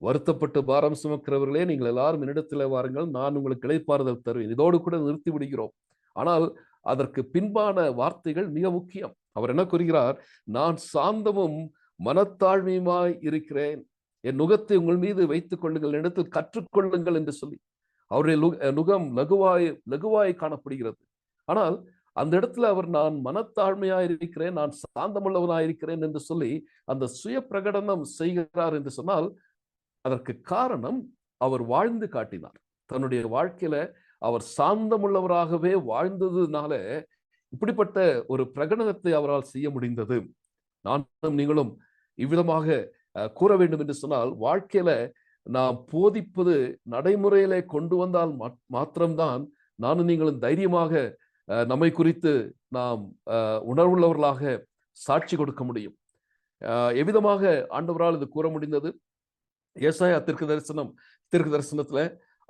வருத்தப்பட்டு பாரம் சுமக்கிறவர்களே நீங்கள் எல்லாரும் என்னிடத்தில் வாருங்கள், நான் உங்களுக்கு இளைப்பாறுதல் தருவேன். இதோடு கூட நிறுத்தி விடுகிறோம். ஆனால் அதற்கு பின்பான வார்த்தைகள் மிக முக்கியம். அவர் என்ன கூறுகிறார்? நான் சாந்தமும் மனத்தாழ்மையுமாய் இருக்கிறேன், என் நுகத்தை உங்கள் மீது வைத்துக் கொள்ளுங்கள், இடத்தில் கற்றுக்கொள்ளுங்கள் என்று சொல்லி அவருடைய நுகம் லகுவாய் காணப்படுகிறது. ஆனால் அந்த இடத்துல அவர் நான் மனத்தாழ்மையாயிருக்கிறேன், நான் சாந்தமுள்ளவனாயிருக்கிறேன் என்று சொல்லி அந்த சுய பிரகடனம் செய்கிறார் என்று சொன்னால் அதற்கு காரணம் அவர் வாழ்ந்து காட்டினார். தன்னுடைய வாழ்க்கையில அவர் சாந்தமுள்ளவராகவே வாழ்ந்ததுனால இப்படிப்பட்ட ஒரு பிரகடனத்தை அவரால் செய்ய முடிந்தது. நானும் நீங்களும் இவ்விதமாக கூற வேண்டும் என்று சொன்னால், வாழ்க்கையில நாம் போதிப்பது நடைமுறையிலே கொண்டு வந்தால் மாத்திரம்தான் நானும் நீங்களும் தைரியமாக நம்மை குறித்து நாம் உணர்வுள்ளவர்களாக சாட்சி கொடுக்க முடியும். எவ்விதமாக ஆண்டவரால் இது கூற முடிந்தது? ஏசாயா தீர்க்க தரிசனத்துல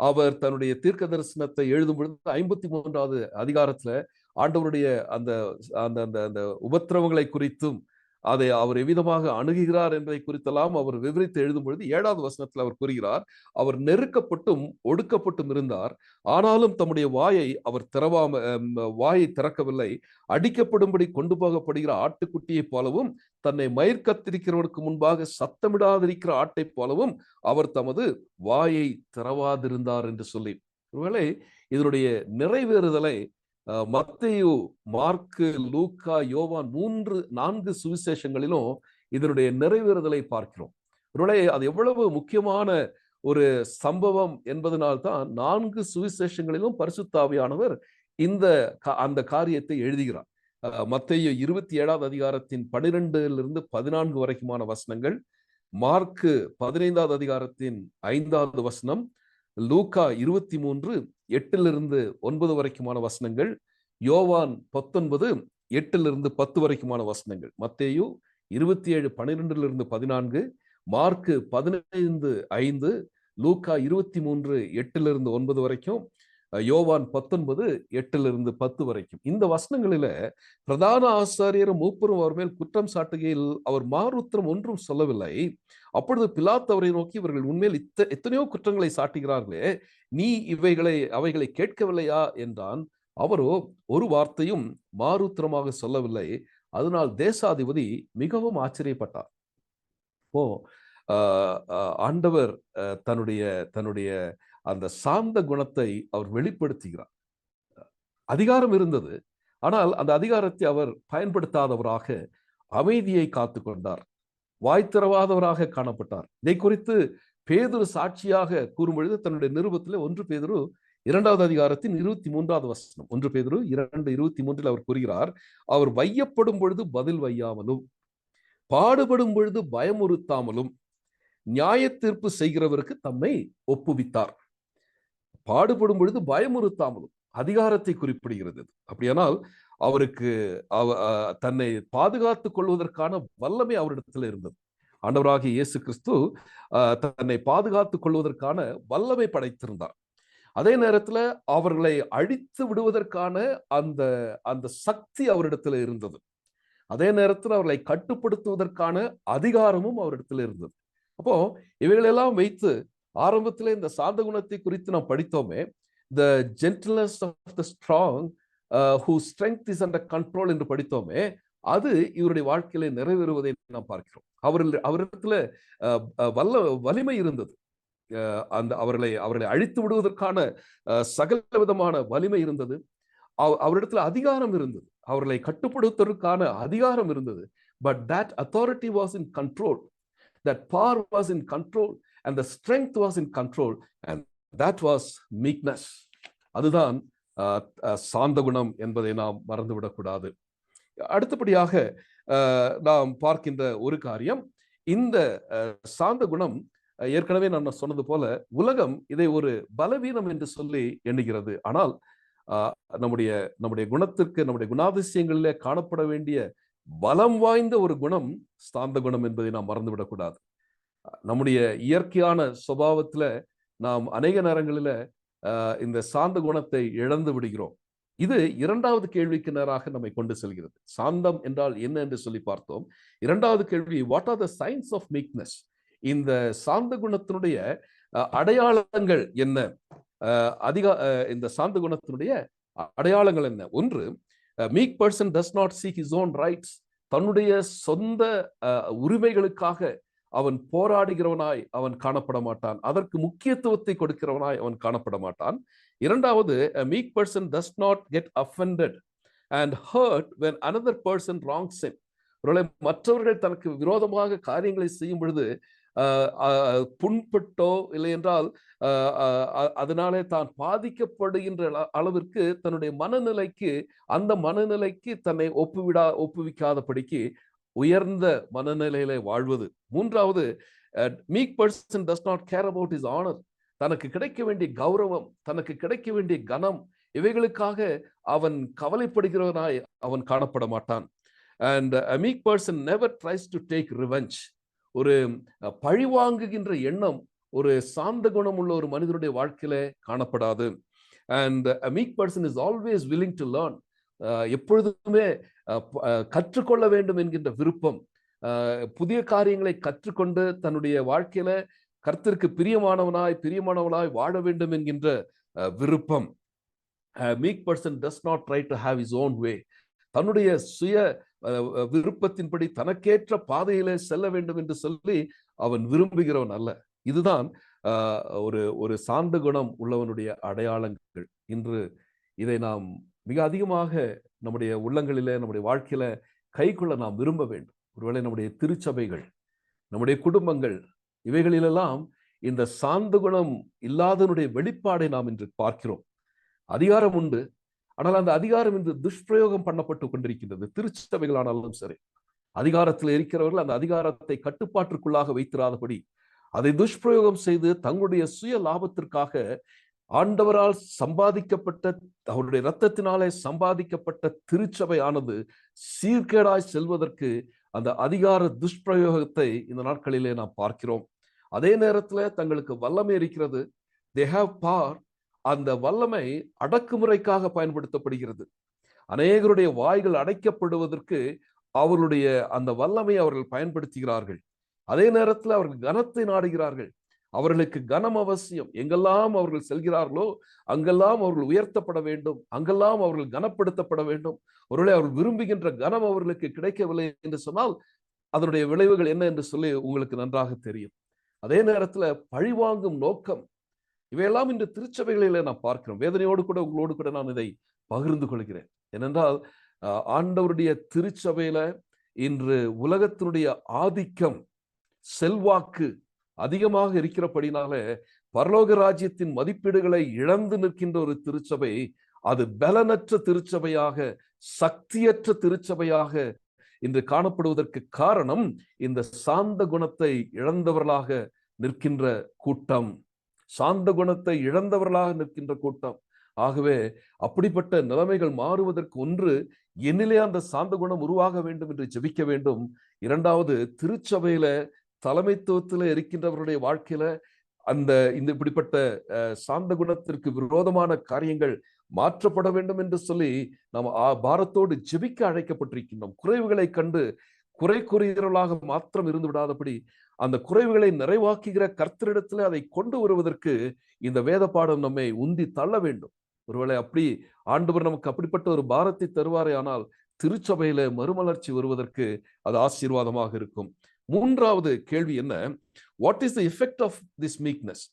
அவர் தன்னுடைய தீர்க்க தரிசனத்தை எழுதும் பொழுது 53வது அதிகாரத்துல ஆண்டவருடைய அந்த அந்த அந்த அந்த உபத்திரவங்களை குறித்தும் அதை அவர் எவ்விதமாக அணுகுகிறார் என்பதை குறித்தெல்லாம் அவர் விவரித்து எழுதும் பொழுது 7வது வசனத்தில் அவர் கூறுகிறார், அவர் நெருக்கப்பட்டும் ஒடுக்கப்பட்டும் இருந்தார், ஆனாலும் தம்முடைய வாயை திறக்கவில்லை. அடிக்கப்படும்படி கொண்டு போகப்படுகிற ஆட்டுக்குட்டியை போலவும் தன்னை மயிர் கத்திரிக்கிறவருக்கு முன்பாக சத்தமிடாதிருக்கிற ஆட்டை போலவும் அவர் தமது வாயை திறவாதிருந்தார் என்று சொல்லி, ஒருவேளை இதனுடைய நிறைவேறுதலை மத்தேயு, மார்க்கு, லூக்கா, யோவான் 4 சுவிசேஷங்களிலும் இதனுடைய நிறைவேறுதலை பார்க்கிறோம். ஒருவேளை அது எவ்வளவு முக்கியமான ஒரு சம்பவம் என்பதனால்தான் 4 சுவிசேஷங்களிலும் பரிசுத்த ஆவியானவர் அந்த காரியத்தை எழுதுகிறார். மத்தேயு 27வது அதிகாரத்தின் 12 14 வரைக்குமான வசனங்கள், மார்க்கு 15வது அதிகாரத்தின் 5வது வசனம், லூக்கா 23 8-9 வரைக்குமான வசனங்கள், யோவான் 19 8-10 வரைக்குமான வசனங்கள், மத்தேயு 27 12-14, மார்க்கு 15 5, லூக்கா 23 8-9 வரைக்கும், யோவான் 19 8-10 வரைக்கும். இந்த வசனங்களில பிரதான ஆசாரியரும் மூப்பரும் அவர் மேல் குற்றம் சாட்டுகையில் அவர் மாறுத்திரம் ஒன்றும் சொல்லவில்லை. அப்பொழுது பிலாத்து அவரை நோக்கி, இவர்கள் உண்மையில் எத்தனையோ குற்றங்களை சாட்டுகிறார்களே, நீ அவைகளை கேட்கவில்லையா என்றான். அவரோ ஒரு வார்த்தையும் மாறுத்திரமாக சொல்லவில்லை. அதனால் தேசாதிபதி மிகவும் ஆச்சரியப்பட்டார். ஆண்டவர் தன்னுடைய அந்த சாந்த குணத்தை அவர் வெளிப்படுத்துகிறார். அதிகாரம் இருந்தது, ஆனால் அந்த அதிகாரத்தை அவர் பயன்படுத்தாதவராக அமைதியை காத்து கொண்டார். வாய் திறவாதவராக காணப்பட்டார். இதை குறித்து பேதுரு சாட்சியாக கூறும் பொழுது தன்னுடைய நிருபத்திலே 1 பேதுரு 2வது அதிகாரத்தின் 23வது வசனம், 1 பேதுரு 2:23 அவர் கூறுகிறார், அவர் வையப்படும் பொழுது பதில் வையாமலும் பாடுபடும் பொழுது பயமுறுத்தாமலும் நியாய தீர்ப்பு செய்கிறவருக்கு தம்மை ஒப்புவித்தார். பாடுபடும் பொழுது பயமுறுத்தாமலும் அதிகாரத்தை குறிப்பிடுகிறது. அப்படியானால் அவருக்கு தன்னை பாதுகாத்துக் கொள்வதற்கான வல்லமை அவரிடத்தில் இருந்தது. ஆண்டவராகிய இயேசு கிறிஸ்து தன்னை பாதுகாத்துக் கொள்வதற்கான வல்லமை படைத்திருந்தார். அதே நேரத்துல அவர்களை அழித்து விடுவதற்கான அந்த சக்தி அவரிடத்துல இருந்தது. அதே நேரத்தில் அவர்களை கட்டுப்படுத்துவதற்கான அதிகாரமும் அவரிடத்துல இருந்தது. அப்போ இவைகளெல்லாம் வைத்து ஆரம்பத்தில் இந்த சாந்த குணத்தை குறித்து நாம் படித்தோமே, the gentleness of the strong whose strength is under control என்று படித்தோமே, அது இவருடைய வாழ்க்கையில நிறைவேறுவதை நாம் பார்க்கிறோம். அவரிடத்துல வலிமை இருந்தது. அவர்களை அழித்து விடுவதற்கான சகல விதமான வலிமை இருந்தது. அவரிடத்துல அதிகாரம் இருந்தது. அவர்களை கட்டுப்படுத்துவதற்கான அதிகாரம் இருந்தது. But that authority was in control. That power was in control and the strength was in control, and that was meekness. அதுதான் சாந்த குணம் என்பதை நாம் மறந்துவிடக்கூடாது. அடுத்தபடியாக நாம் பார்க்கின்ற ஒரு காரியம், இந்த சாந்த குணம் ஏற்கனவே நான் சொன்னது போல உலகம் இதை ஒரு பலவீனம் என்று சொல்லி எண்ணுகிறது. ஆனால் நம்முடைய குணத்திற்கு, நம்முடைய குணாதிசயங்களிலே காணப்பட வேண்டிய பலம் வாய்ந்த ஒரு குணம் சாந்த குணம் என்பதை நாம் மறந்துவிடக்கூடாது. நம்முடைய இயற்கையான சுபாவத்துல நாம் அநேக நேரங்களில இந்த சாந்த குணத்தை இழந்து விடுகிறோம். இது 2வது கேள்விக்கு நேராக நம்மை கொண்டு செல்கிறது. சாந்தம் என்றால் என்ன என்று சொல்லி பார்த்தோம். 2வது கேள்வி, what are the signs of meekness? இந்த சாந்த குணத்தினுடைய அடையாளங்கள் என்ன? இந்த சாந்த குணத்தினுடைய அடையாளங்கள் என்ன? ஒன்று, meek person does not seek his own rights. தன்னுடைய சொந்த உரிமைகளுக்காக அவன் போராடுகிறவனாய் அவன் காணப்பட மாட்டான். அதற்கு முக்கியத்துவத்தை கொடுக்கிறவனாய் அவன் காணப்பட மாட்டான். 2வது, a meek person does not get offended and hurt when another person wrongs him. மற்றவர்கள் தனக்கு விரோதமாக காரியங்களை செய்யும் பொழுது புண்பட்டோ இல்லை என்றால் அதனாலே தான் பாதிக்கப்படுகின்ற அளவிற்கு தன்னுடைய அந்த மனநிலைக்கு தன்னை ஒப்புவிக்காதபடிக்கு உயர்ந்த மனநிலையில வாழ்வது. 3வது, meek person does not care about his honor. தனக்கு கிடைக்க வேண்டிய கௌரவம், தனக்கு கிடைக்க வேண்டிய கனம், இவைகளுக்காக அவன் கவலைப்படுகிறவனாய் அவன் காணப்பட மாட்டான். And a meek person never tries to take revenge. ஒரு பழிவாங்குகின்ற எண்ணம் ஒரு சாந்த குணம் உள்ள ஒரு மனிதனுடைய வாழ்க்கையில காணப்படாது. And a meek person is always willing to learn. எப்பொழுதுமே கற்றுக்கொள்ள வேண்டும் என்கின்ற விருப்பம், புதிய காரியங்களை கற்றுக்கொண்டு தன்னுடைய வாழ்க்கையில கர்த்தருக்கு பிரியமானவனாய் வாழ வேண்டும் என்கின்ற விருப்பம். Meek person does not try to have his own way. தன்னுடைய சுய விருப்பத்தின்படி தனக்கேற்ற பாதையிலே செல்ல வேண்டும் என்று சொல்லி அவன் விரும்புகிறவன் அல்ல. இதுதான் ஒரு சாந்த குணம் உள்ளவனுடைய அடையாளங்கள். இன்று இதை நாம் மிக அதிகமாக நம்முடைய உள்ளங்களிலே, நம்முடைய வாழ்க்கையில கைக்குள்ள நாம் விரும்ப வேண்டும். ஒருவேளை நம்முடைய திருச்சபைகள், நம்முடைய குடும்பங்கள், இவைகளிலெல்லாம் இந்த சாந்த குணம் இல்லாதனுடைய வெளிப்பாடை நாம் இன்று பார்க்கிறோம். அதிகாரம் உண்டு, ஆனால் அந்த அதிகாரம் இன்று துஷ்பிரயோகம் பண்ணப்பட்டு கொண்டிருக்கின்றது. திருச்சபைகள் ஆனாலும் சரி, அதிகாரத்தில் இருக்கிறவர்கள் அந்த அதிகாரத்தை கட்டுப்பாட்டிற்குள்ளாக வைத்திராதபடி அதை துஷ்பிரயோகம் செய்து தங்களுடைய சுய லாபத்திற்காக ஆண்டவரால் சம்பாதிக்கப்பட்ட, அவருடைய இரத்தத்தினாலே சம்பாதிக்கப்பட்ட திருச்சபையானது சீர்கேடாய் செல்வதற்கு அந்த அதிகார துஷ்பிரயோகத்தை இந்த நாட்களிலே நாம் பார்க்கிறோம். அதே நேரத்தில் தங்களுக்கு வல்லமை இருக்கிறது, they have power. அந்த வல்லமை அடக்குமுறைக்காக பயன்படுத்தப்படுகிறது. அநேகருடைய வாய்கள் அடைக்கப்படுவதற்கு அவர்களுடைய அந்த வல்லமை அவர்கள் பயன்படுத்துகிறார்கள். அதே நேரத்தில் அவர்கள் கனத்தை நாடுகிறார்கள். அவர்களுக்கு கனம் அவசியம். எங்கெல்லாம் அவர்கள் செல்கிறார்களோ அங்கெல்லாம் அவர்கள் உயர்த்தப்பட வேண்டும், அங்கெல்லாம் அவர்கள் கனப்படுத்தப்பட வேண்டும். ஒருவேளை அவர்கள் விரும்புகின்ற கனம் அவர்களுக்கு கிடைக்கவில்லை என்று சொன்னால் அதனுடைய விளைவுகள் என்ன என்று சொல்லி உங்களுக்கு நன்றாக தெரியும். அதே நேரத்தில் பழிவாங்கும் நோக்கம், இவையெல்லாம் இன்று திருச்சபைகளிலே நாம் பார்க்கிறோம். வேதனையோடு கூட உங்களோடு கூட நான் இதை பகிர்ந்து கொள்கிறேன். ஏனென்றால் ஆண்டவருடைய திருச்சபையில இன்று உலகத்தினுடைய ஆதிக்கம், செல்வாக்கு அதிகமாக இருக்கிறபடினால பரலோக ராஜ்யத்தின் மதிப்பீடுகளை இழந்து நிற்கின்ற ஒரு திருச்சபை அது பலனற்ற திருச்சபையாக, சக்தியற்ற திருச்சபையாக இன்று காணப்படுவதற்கு காரணம் இந்த சாந்த குணத்தை இழந்தவர்களாக நிற்கின்ற கூட்டம். சாந்த குணத்தை இழந்தவர்களாக நிற்கின்ற கூட்டம். ஆகவே அப்படிப்பட்ட நிலைமைகள் மாறுவதற்கு ஒன்று, என்னிலே அந்த சாந்த குணம் உருவாக வேண்டும் என்று ஜெபிக்க வேண்டும். இரண்டாவது, திருச்சபையில தலைமைத்துவத்தில் இருக்கின்றவருடைய வாழ்க்கையில இந்த இப்படிப்பட்ட சாந்த குணத்திற்கு விரோதமான காரியங்கள் மாற்றப்பட வேண்டும் என்று சொல்லி நாம் பாரத்தோடு ஜெபிக்க அழைக்கப்பட்டிருக்கின்றோம். குறைவுகளை கண்டு குறை கூறுகிறவர்களாக மாத்திரம் இருந்து விடாதபடி அந்த குறைவுகளை நிறைவாக்குகிற கர்த்தரிடத்துல அதை கொண்டு வருவதற்கு இந்த வேத பாடம் நம்மை உந்தி தள்ள வேண்டும். ஒருவேளை அப்படி ஆண்டவர் நமக்கு அப்படிப்பட்ட ஒரு பாரத்தை தருவாரே ஆனால் திருச்சபையில மறுமலர்ச்சி வருவதற்கு அது ஆசீர்வாதமாக இருக்கும். மூன்றாவது கேள்வி என்ன? What is the effect of this meekness?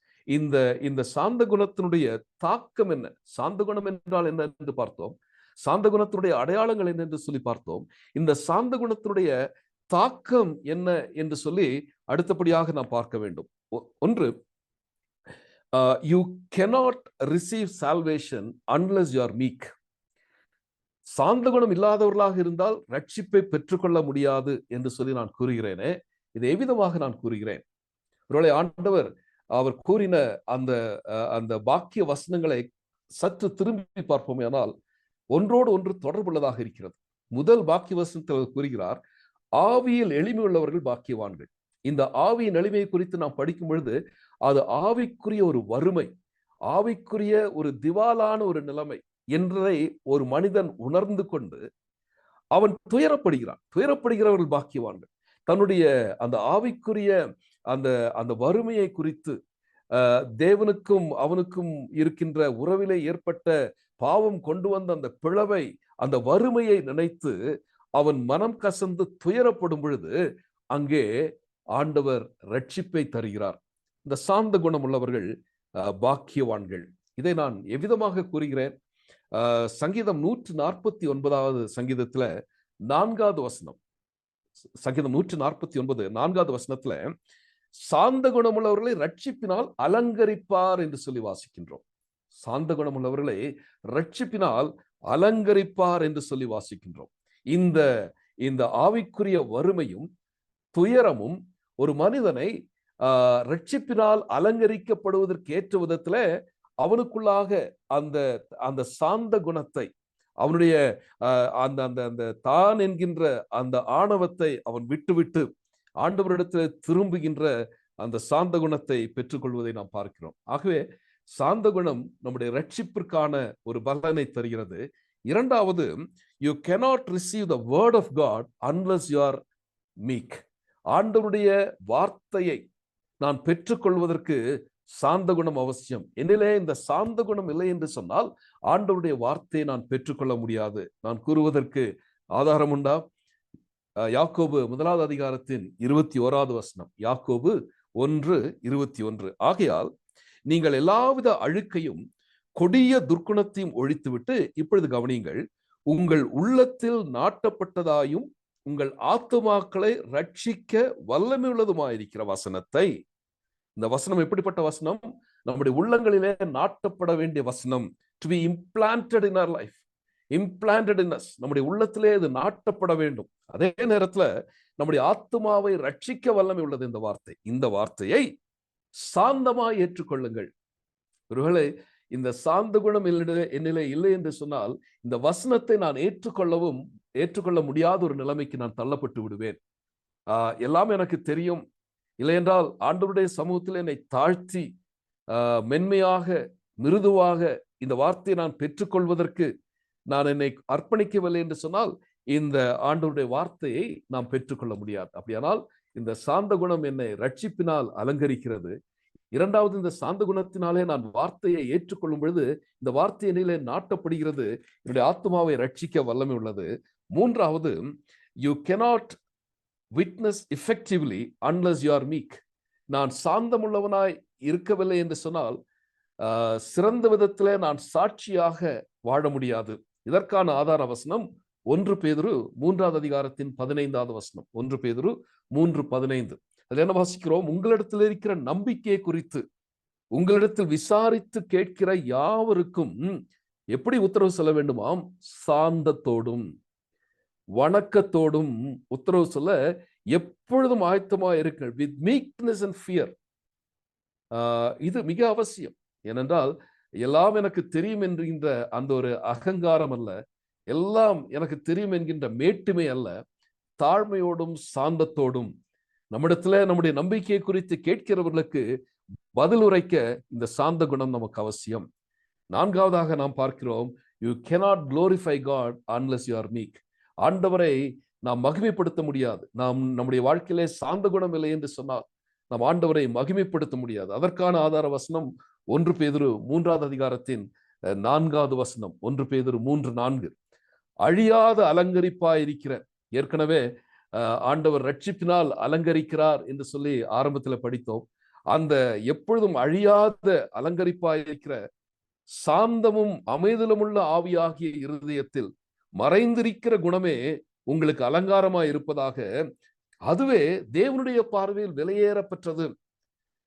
இந்த சாந்த குணத்தினுடைய தாக்கம் என்ன? சாந்த குணம் என்றால் என்ன என்று பார்த்தோம். சாந்த குணத்தினுடைய அடையாளங்கள் என்ன என்று சொல்லி பார்த்தோம். இந்த சாந்த குணத்தினுடைய தாக்கம் என்ன என்று சொல்லி அடுத்தபடியாக நாம் பார்க்க வேண்டும். ஒன்று, you cannot receive salvation unless you are meek. சாந்த குணம் இல்லாதவர்களாக இருந்தால் ரட்சிப்பை பெற்றுக்கொள்ள முடியாது என்று சொல்லி நான் கூறுகிறேனே, இது எவ்விதமாக நான் கூறுகிறேன்? ஒருவேளை ஆண்டவர் அவர் கூறின அந்த வாக்கிய வசனங்களை சற்று திரும்பி பார்ப்போமே ஆனால் ஒன்றோடு ஒன்று தொடர்புள்ளதாக இருக்கிறது. முதல் வாக்கிய வசனத்தில் கூறுகிறார், ஆவியில் எளிமை உள்ளவர்கள் பாக்கியவான்கள். இந்த ஆவியின் எளிமையை குறித்து நாம் படிக்கும் பொழுது அது ஆவிக்குரிய ஒரு வறுமை, ஆவிக்குரிய ஒரு திவாலான ஒரு நிலைமை என்பதை ஒரு மனிதன் உணர்ந்து கொண்டு அவன் துயரப்படுகிறவர்கள் பாக்கியவான்கள். தன்னுடைய அந்த ஆவிக்குரிய அந்த வறுமையை குறித்து, தேவனுக்கும் அவனுக்கும் இருக்கின்ற உறவிலே ஏற்பட்ட பாவம் கொண்டு வந்த அந்த பிளவை, அந்த வறுமையை நினைத்து அவன் மனம் கசந்து துயரப்படும் பொழுது அங்கே ஆண்டவர் ரட்சிப்பை தருகிறார். இந்த சாந்த குணம் உள்ளவர்கள் பாக்கியவான்கள். இதை நான் எவ்விதமாக கூறுகிறேன்? சங்கீதம் 149 சங்கீதத்துல 4வது வசனம், சங்கீதம் 149 4வது வசனத்துல சாந்த குணமுள்ளவர்களை ரட்சிப்பினால் அலங்கரிப்பார் என்று சொல்லி வாசிக்கின்றோம். சாந்த குணமுள்ளவர்களை ரட்சிப்பினால் அலங்கரிப்பார் என்று சொல்லி வாசிக்கின்றோம். இந்த ஆவிக்குரிய வறுமையும் துயரமும் ஒரு மனிதனை ரட்சிப்பினால் அலங்கரிக்கப்படுவதற்கு ஏற்ற விதத்துல அவனுக்குள்ளாக அந்த சாந்த குணத்தை, அவனுடைய அந்த தான் என்கின்ற அந்த ஆணவத்தை அவன் விட்டு ஆண்டவரிடத்தில் திரும்புகின்ற அந்த சாந்த குணத்தை பெற்றுக்கொள்வதை நாம் பார்க்கிறோம். ஆகவே சாந்த குணம் நம்முடைய ரட்சிப்பிற்கான ஒரு பலனை தருகிறது. இரண்டாவது, you cannot receive the word of God unless you are மீக். ஆண்டவருடைய வார்த்தையை நான் பெற்றுக்கொள்வதற்கு சாந்த குணம் அவசியம். என்னிலே இந்த சாந்த குணம் இல்லை என்று சொன்னால் ஆண்டவருடைய வார்த்தையை நான் பெற்றுக்கொள்ள முடியாது. நான் கூறுவதற்கு ஆதாரம் உண்டா? யாக்கோபு 1வது அதிகாரத்தின் 21வது வசனம். யாக்கோபு 1:21. ஆகையால் நீங்கள் எல்லாவித அழுக்கையும் கொடிய துர்க்குணத்தையும் ஒழித்துவிட்டு, இப்பொழுது கவனியுங்கள், உங்கள் உள்ளத்தில் நாட்டப்பட்டதாயும் உங்கள் ஆத்துமாக்களை ரட்சிக்க வல்லமை உள்ளதுமாயிருக்கிற வசனத்தை. இந்த வசனம் எப்படிப்பட்ட வசனம்? நம்முடைய உள்ளங்களிலே நாட்டப்பட வேண்டிய வசனம். To be implanted in our life, implanted in us. நம்முடைய உள்ளத்திலே இது நாட்டப்பட வேண்டும். அதே நேரத்துல நம்முடைய ஆத்துமாவை ரட்சிக்க வல்லமை உள்ளது இந்த வார்த்தை. இந்த வார்த்தையை சாந்தமாய் ஏற்றுக்கொள்ளுங்கள். ஒருவேளை இந்த சாந்த குணம் என்னிலே இல்லை என்று சொன்னால் இந்த வசனத்தை நான் ஏற்றுக்கொள்ள முடியாத ஒரு நிலைமைக்கு நான் தள்ளப்பட்டு விடுவேன். எல்லாம் எனக்கு தெரியும், இல்லை என்றால் ஆண்டவருடைய சமூகத்தில் என்னை தாழ்த்தி மென்மையாக மிருதுவாக இந்த வார்த்தையை நான் பெற்றுக்கொள்வதற்கு நான் என்னை அர்ப்பணிக்கவில்லை என்று சொன்னால் இந்த ஆண்டவருடைய வார்த்தையை நாம் பெற்றுக்கொள்ள முடியாது. அப்படியானால் இந்த சாந்த குணம் என்னை ரட்சிப்பினால் அலங்கரிக்கிறது. இரண்டாவது, இந்த சாந்த குணத்தினாலே நான் வார்த்தையை ஏற்றுக்கொள்ளும் பொழுது இந்த வார்த்தையினிலே நாட்டப்படுகிறது, என்னுடைய ஆத்மாவை ரட்சிக்க வல்லமை உள்ளது. மூன்றாவது, you cannot witness effectively unless you are meek. நான் சாந்தமுள்ளவனாய் இருக்கவில்லை என்று சொன்னால் சிறந்த விதத்திலே நான் சாட்சியாக வாழ முடியாது. இதற்கான ஆதார வசனம் 1 பேதுரு 3வது அதிகாரத்தின் 15வது வசனம். 1 பேதுரு 3:15. அதில் என்ன வாசிக்கிறோம்? உங்களிடத்தில் இருக்கிற நம்பிக்கையை குறித்து உங்களிடத்தில் விசாரித்து கேட்கிற யாவருக்கும் எப்படி உத்தரவு சொல்ல வேண்டுமாம்? சாந்தத்தோடும் வணக்கத்தோடும் உத்தரவு சொல்ல எப்பொழுதும் ஆயத்தமா இருங்கள். With meekness and fear. இது மிக அவசியம். ஏனென்றால் எல்லாம் எனக்கு தெரியும் என்கின்ற அந்த ஒரு அகங்காரம் அல்ல, எல்லாம் எனக்கு தெரியும் என்கின்ற மேட்டுமை அல்ல, தாழ்மையோடும் சாந்தத்தோடும் நம்மிடத்துல நம்முடைய நம்பிக்கையை குறித்து கேட்கிறவர்களுக்கு பதில் உரைக்க இந்த சாந்த குணம் நமக்கு அவசியம். நான்காவதாக நாம் பார்க்கிறோம், you cannot glorify God unless you are meek. ஆண்டவரை நாம் மகிமைப்படுத்த முடியாது. நம்முடைய வாழ்க்கையிலே சாந்த குணம் இல்லை என்று சொன்னால் நாம் ஆண்டவரை மகிமைப்படுத்த முடியாது. அதற்கான ஆதார வசனம் 1 பேதுரு 3வது அதிகாரத்தின் 4வது வசனம். 1 பேதுரு 3:4. அழியாத அலங்கரிப்பாய் இருக்கிற, ஏற்கனவே ஆண்டவர் ரட்சிப்பினால் அலங்கரிக்கிறார் என்று சொல்லி ஆரம்பத்தில் படித்தோம். அந்த எப்பொழுதும் அழியாத அலங்கரிப்பாய் இருக்கிற சாந்தமும் அமைதலும் உள்ள ஆவியாகிய இருதயத்தில் மறைந்திருக்கிற குணமே உங்களுக்கு அலங்காரமாய் இருப்பதாக, அதுவே தேவனுடைய பார்வையில் விலையேறப்பெற்றது.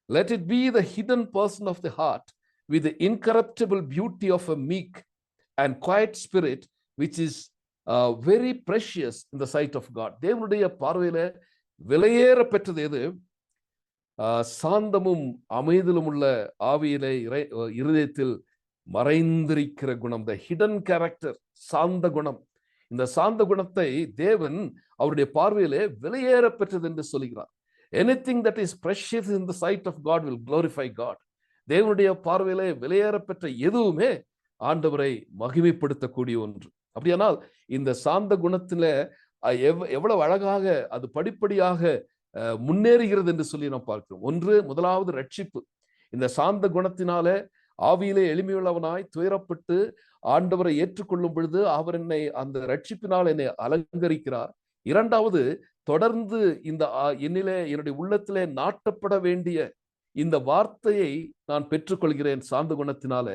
Let it be the hidden person of the heart with the incorruptible beauty of a meek and quiet spirit, which is very precious in the sight of God. தேவனுடைய பார்வையில விலையேற பெற்றது எது? சாந்தமும் அமைதலும் உள்ள ஆவியிலே இருதயத்தில் மறைந்திருக்கிற குணம். the hidden character, சாந்த குணம். இந்த சாந்த குணத்தை தேவன் அவருடைய பார்வையிலே விலையேற பெற்றது என்று சொல்கிறார். Anything that is precious in the sight of God will glorify God. தேவனுடைய பார்வையிலே விலையேற பெற்ற எதுவுமே ஆண்டவரை மகிமைப்படுத்தக்கூடிய ஒன்று. அப்படியானால் இந்த சாந்த குணத்தில எவ்வளவு அழகாக அது படிப்படியாக முன்னேறுகிறது என்று சொல்லி நாம் பார்க்கிறோம். முதலாவது ரட்சிப்பு. இந்த சாந்த குணத்தினால ஆவியிலே எளிமையுள்ளவனாய் துயரப்பட்டு ஆண்டவரை ஏற்றுக்கொள்ளும் பொழுது அவர் என்னை அந்த ரட்சிப்பினால் என்னை அலங்கரிக்கிறார். இரண்டாவது, தொடர்ந்து இந்த என்னுடைய உள்ளத்திலே நாட்டப்பட வேண்டிய இந்த வார்த்தையை நான் பெற்றுக்கொள்கிறேன் சாந்த குணத்தினால.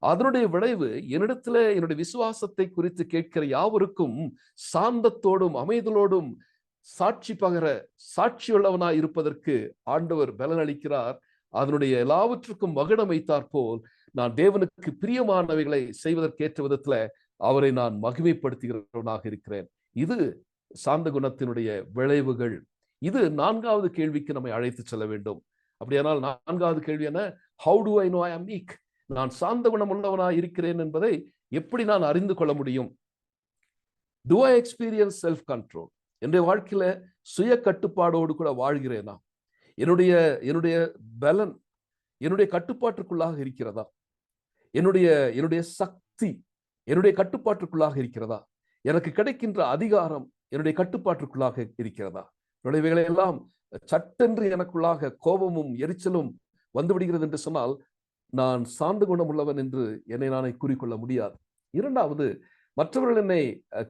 அதனுடைய விளைவு என்னிடத்துல என்னுடைய விசுவாசத்தை குறித்து கேட்கிற யாவருக்கும் சாந்தத்தோடும் அமைதலோடும் சாட்சி பகர சாட்சியுள்ளவனாய் இருப்பதற்கு ஆண்டவர் பலன் அளிக்கிறார். அதனுடைய எல்லாவற்றுக்கும் மகுடம் வைத்தார் போல் நான் தேவனுக்கு பிரியமானவைகளை செய்வதற்கேற்ற விதத்துல அவரை நான் மகிமைப்படுத்துகிறவனாக இருக்கிறேன். இது சாந்த குணத்தினுடைய விளைவுகள். இது 4வது கேள்விக்கு நம்மை அழைத்து செல்ல வேண்டும். அப்படியானால் 4வது கேள்வி என்ன? ஹவு டு ஐ நோ ஐ அம் மீக்? நான் சாந்த குணம் உள்ளவனாய் இருக்கிறேன் என்பதை எப்படி நான் அறிந்து கொள்ள முடியும்? To I experience self control? என்னுடைய வாழ்க்கையில சுய கட்டுப்பாடோடு கூட வாழ்கிறேனா? என்னுடைய பலன் என்னுடைய கட்டுப்பாட்டுக்குள்ளாக இருக்கிறதா? என்னுடைய சக்தி என்னுடைய கட்டுப்பாட்டுக்குள்ளாக இருக்கிறதா? எனக்கு கிடைக்கின்ற அதிகாரம் என்னுடைய கட்டுப்பாட்டுக்குள்ளாக இருக்கிறதா? இவைகளை எல்லாம் சட்டென்று எனக்குள்ளாக கோபமும் எரிச்சலும் வந்துவிடுகிறது என்று சொன்னால் நான் சார்ந்த குணம் உள்ளவன் என்று என்னை நானே கூறிக்கொள்ள முடியாது. இரண்டாவது, மற்றவர்கள் என்னை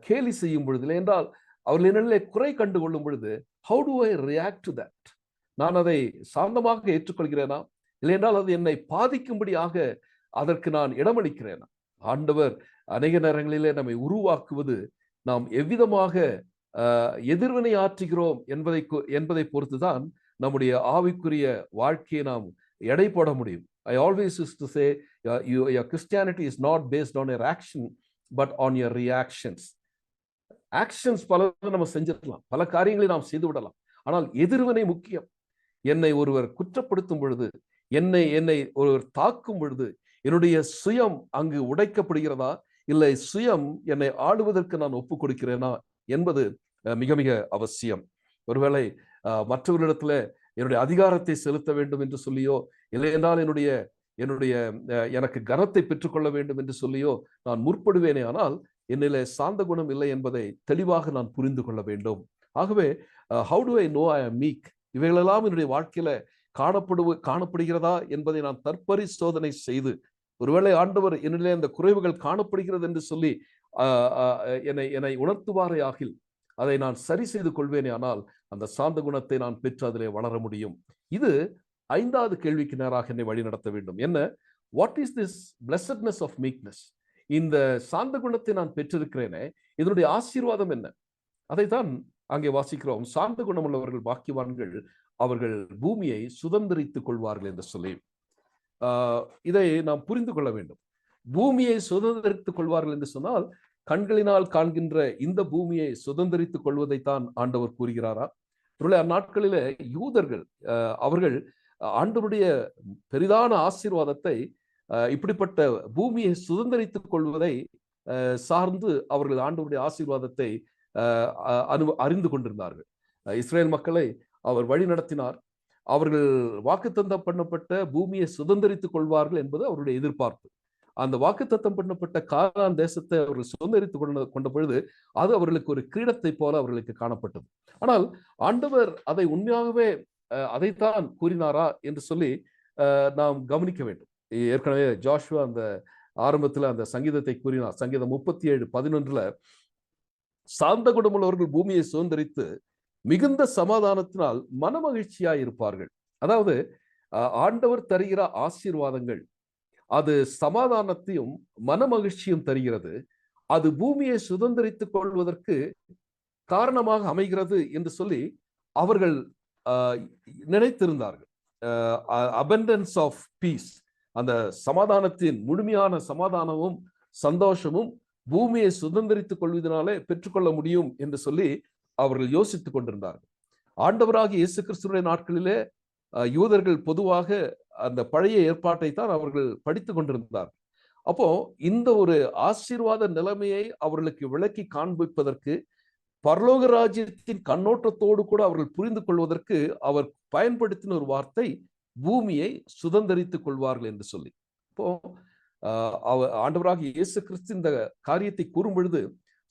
கேலி செய்யும் பொழுது, இல்லை என்றால் அவர்கள் என்னிலே குறை கண்டு கொள்ளும் பொழுது, how do I react to that? நான் அதை சாந்தமாக ஏற்றுக்கொள்கிறேனா, இல்லை என்றால் அது என்னை பாதிக்கும்படியாக அதற்கு நான் இடமளிக்கிறேனா? ஆண்டவர் அநேக நேரங்களிலே நம்மை உருவாக்குவது நாம் எவ்விதமாக எதிர்வினை ஆற்றுகிறோம் என்பதை பொறுத்துதான் நம்முடைய ஆவிக்குரிய வாழ்க்கையை நாம் எடை போட முடியும். I always used to say, your Christianity is not based on your action, but on your reactions. Actions பல நம்ம செஞ்சிடலாம், பல காரியங்களை நாம் செய்து விடலாம். ஆனால் எதிர்வினை முக்கியம். என்னை ஒருவர் குற்றப்படுத்தும் பொழுது, என்னை ஒருவர் தாக்கும் பொழுது, என்னுடைய சுயம் அங்கு உடைக்கப்படுகிறதா, இல்லை சுயம் என்னை ஆளுவதற்கு நான் ஒப்புக் கொடுக்கிறேனா என்பது மிக மிக அவசியம். ஒருவேளை மற்றவர்களிடத்துல என்னுடைய அதிகாரத்தை செலுத்த வேண்டும் என்று சொல்லியோ, இல்லை என்றால் எனக்கு கனத்தை பெற்றுக்கொள்ள வேண்டும் என்று சொல்லியோ நான் முற்படுவேனே, ஆனால் என்னிலே சாந்த குணம் இல்லை என்பதை தெளிவாக நான் புரிந்து கொள்ள வேண்டும். ஆகவே how do I know I am meek? இவைகளெல்லாம் என்னுடைய வாழ்க்கையில காணப்படுகிறதா என்பதை நான் தற்பரிசோதனை செய்து, ஒருவேளை ஆண்டவர் என்னிலே இந்த குறைவுகள் காணப்படுகிறது என்று சொல்லி என்னை உணர்த்துவாரே ஆகில் அதை நான் சரி செய்து கொள்வேனே, ஆனால் அந்த சாந்த குணத்தை நான் பெற்று அதிலே வளர முடியும். இது 5வது கேள்விக்கு நேராக என்னை வழி நடத்த வேண்டும். என்ன? What is this blessedness of meekness? இந்த சாந்த குணத்தை நான் பெற்றிருக்கிறேனே, இதனுடைய ஆசீர்வாதம் என்ன? அதைத்தான் அங்கே வாசிக்கிறோம். சாந்த குணம் உள்ளவர்கள் பாக்கியவான்கள், அவர்கள் பூமியை சுதந்திரித்துக் கொள்வார்கள் என்று சொல்லி. இதை நாம் புரிந்து கொள்ள வேண்டும். பூமியை சுதந்திரித்துக் கொள்வார்கள் என்று சொன்னால் கண்களினால் காண்கின்ற இந்த பூமியை சுதந்திரித்துக் கொள்வதைத்தான் ஆண்டவர் கூறுகிறாரா? அந்நாட்களிலே யூதர்கள் அவர்கள் ஆண்டவருடைய பெரிதான ஆசீர்வாதத்தை, இப்படிப்பட்ட பூமியை சுதந்திரித்துக் கொள்வதை சார்ந்து அவர்கள் ஆண்டவருடைய ஆசீர்வாதத்தை அறிந்து கொண்டிருந்தார்கள். இஸ்ரேல் மக்களை அவர் வழி நடத்தினார். அவர்கள் வாக்குத்தத்தம் பண்ணப்பட்ட பூமியை சுதந்திரித்துக் கொள்வார்கள் என்பது அவருடைய எதிர்பார்ப்பு. அந்த வாக்குத்தத்தம் பண்ணப்பட்ட கானான் தேசத்தை அவர்கள் சுதந்திரித்துக் கொண்ட பொழுது அது அவர்களுக்கு ஒரு கிரீடத்தை போல அவர்களுக்கு காணப்பட்டது. ஆனால் ஆண்டவர் அதை உண்மையாகவே அதைத்தான் கூறினாரா என்று சொல்லி நாம் கவனிக்க வேண்டும். ஏற்கனவே ஜோஷுவா அந்த ஆரம்பத்தில் அந்த சங்கீதத்தை கூறினார். சங்கீதம் 37:11 சாந்த குணமுள்ளவர்கள் பூமியை சுதந்திரித்து மிகுந்த சமாதானத்தினால் மனமகிழ்ச்சியாய் இருப்பார்கள். அதாவது ஆண்டவர் தருகிற ஆசீர்வாதங்கள் அது சமாதானத்தையும் மனமகிழ்ச்சியும் தருகிறது. அது பூமியை சுதந்திரித்துக் கொள்வதற்கு காரணமாக அமைகிறது என்று சொல்லி அவர்கள் நினைத்திருந்தார்கள். abundance of peace, அந்த சமாதானத்தின் முழுமையான சமாதானமும் சந்தோஷமும் பூமியை சுதந்திரித்துக் கொள்வதனாலே பெற்றுக்கொள்ள முடியும் என்று சொல்லி அவர்கள் யோசித்துக் கொண்டிருந்தார்கள். ஆண்டவராகிய இயேசு கிறிஸ்துவின் நாட்களிலே யூதர்கள் பொதுவாக அந்த பழைய ஏற்பாட்டை தான் அவர்கள் படித்துக் கொண்டிருந்தார்கள். அப்போ இந்த ஒரு ஆசீர்வாத நிலைமையை அவர்களுக்கு விளக்கி காண்பிப்பதற்கு, பரலோக ராஜ்யத்தின் கண்ணோட்டத்தோடு கூட அவர்கள் புரிந்து கொள்வதற்கு அவர் பயன்படுத்தின ஒரு வார்த்தை பூமியை சுதந்திரித்துக் கொள்வார்கள் என்று சொல்லி. இப்போ ஆண்டவராக இயேசு கிறிஸ்து இந்த காரியத்தை கூறும் பொழுது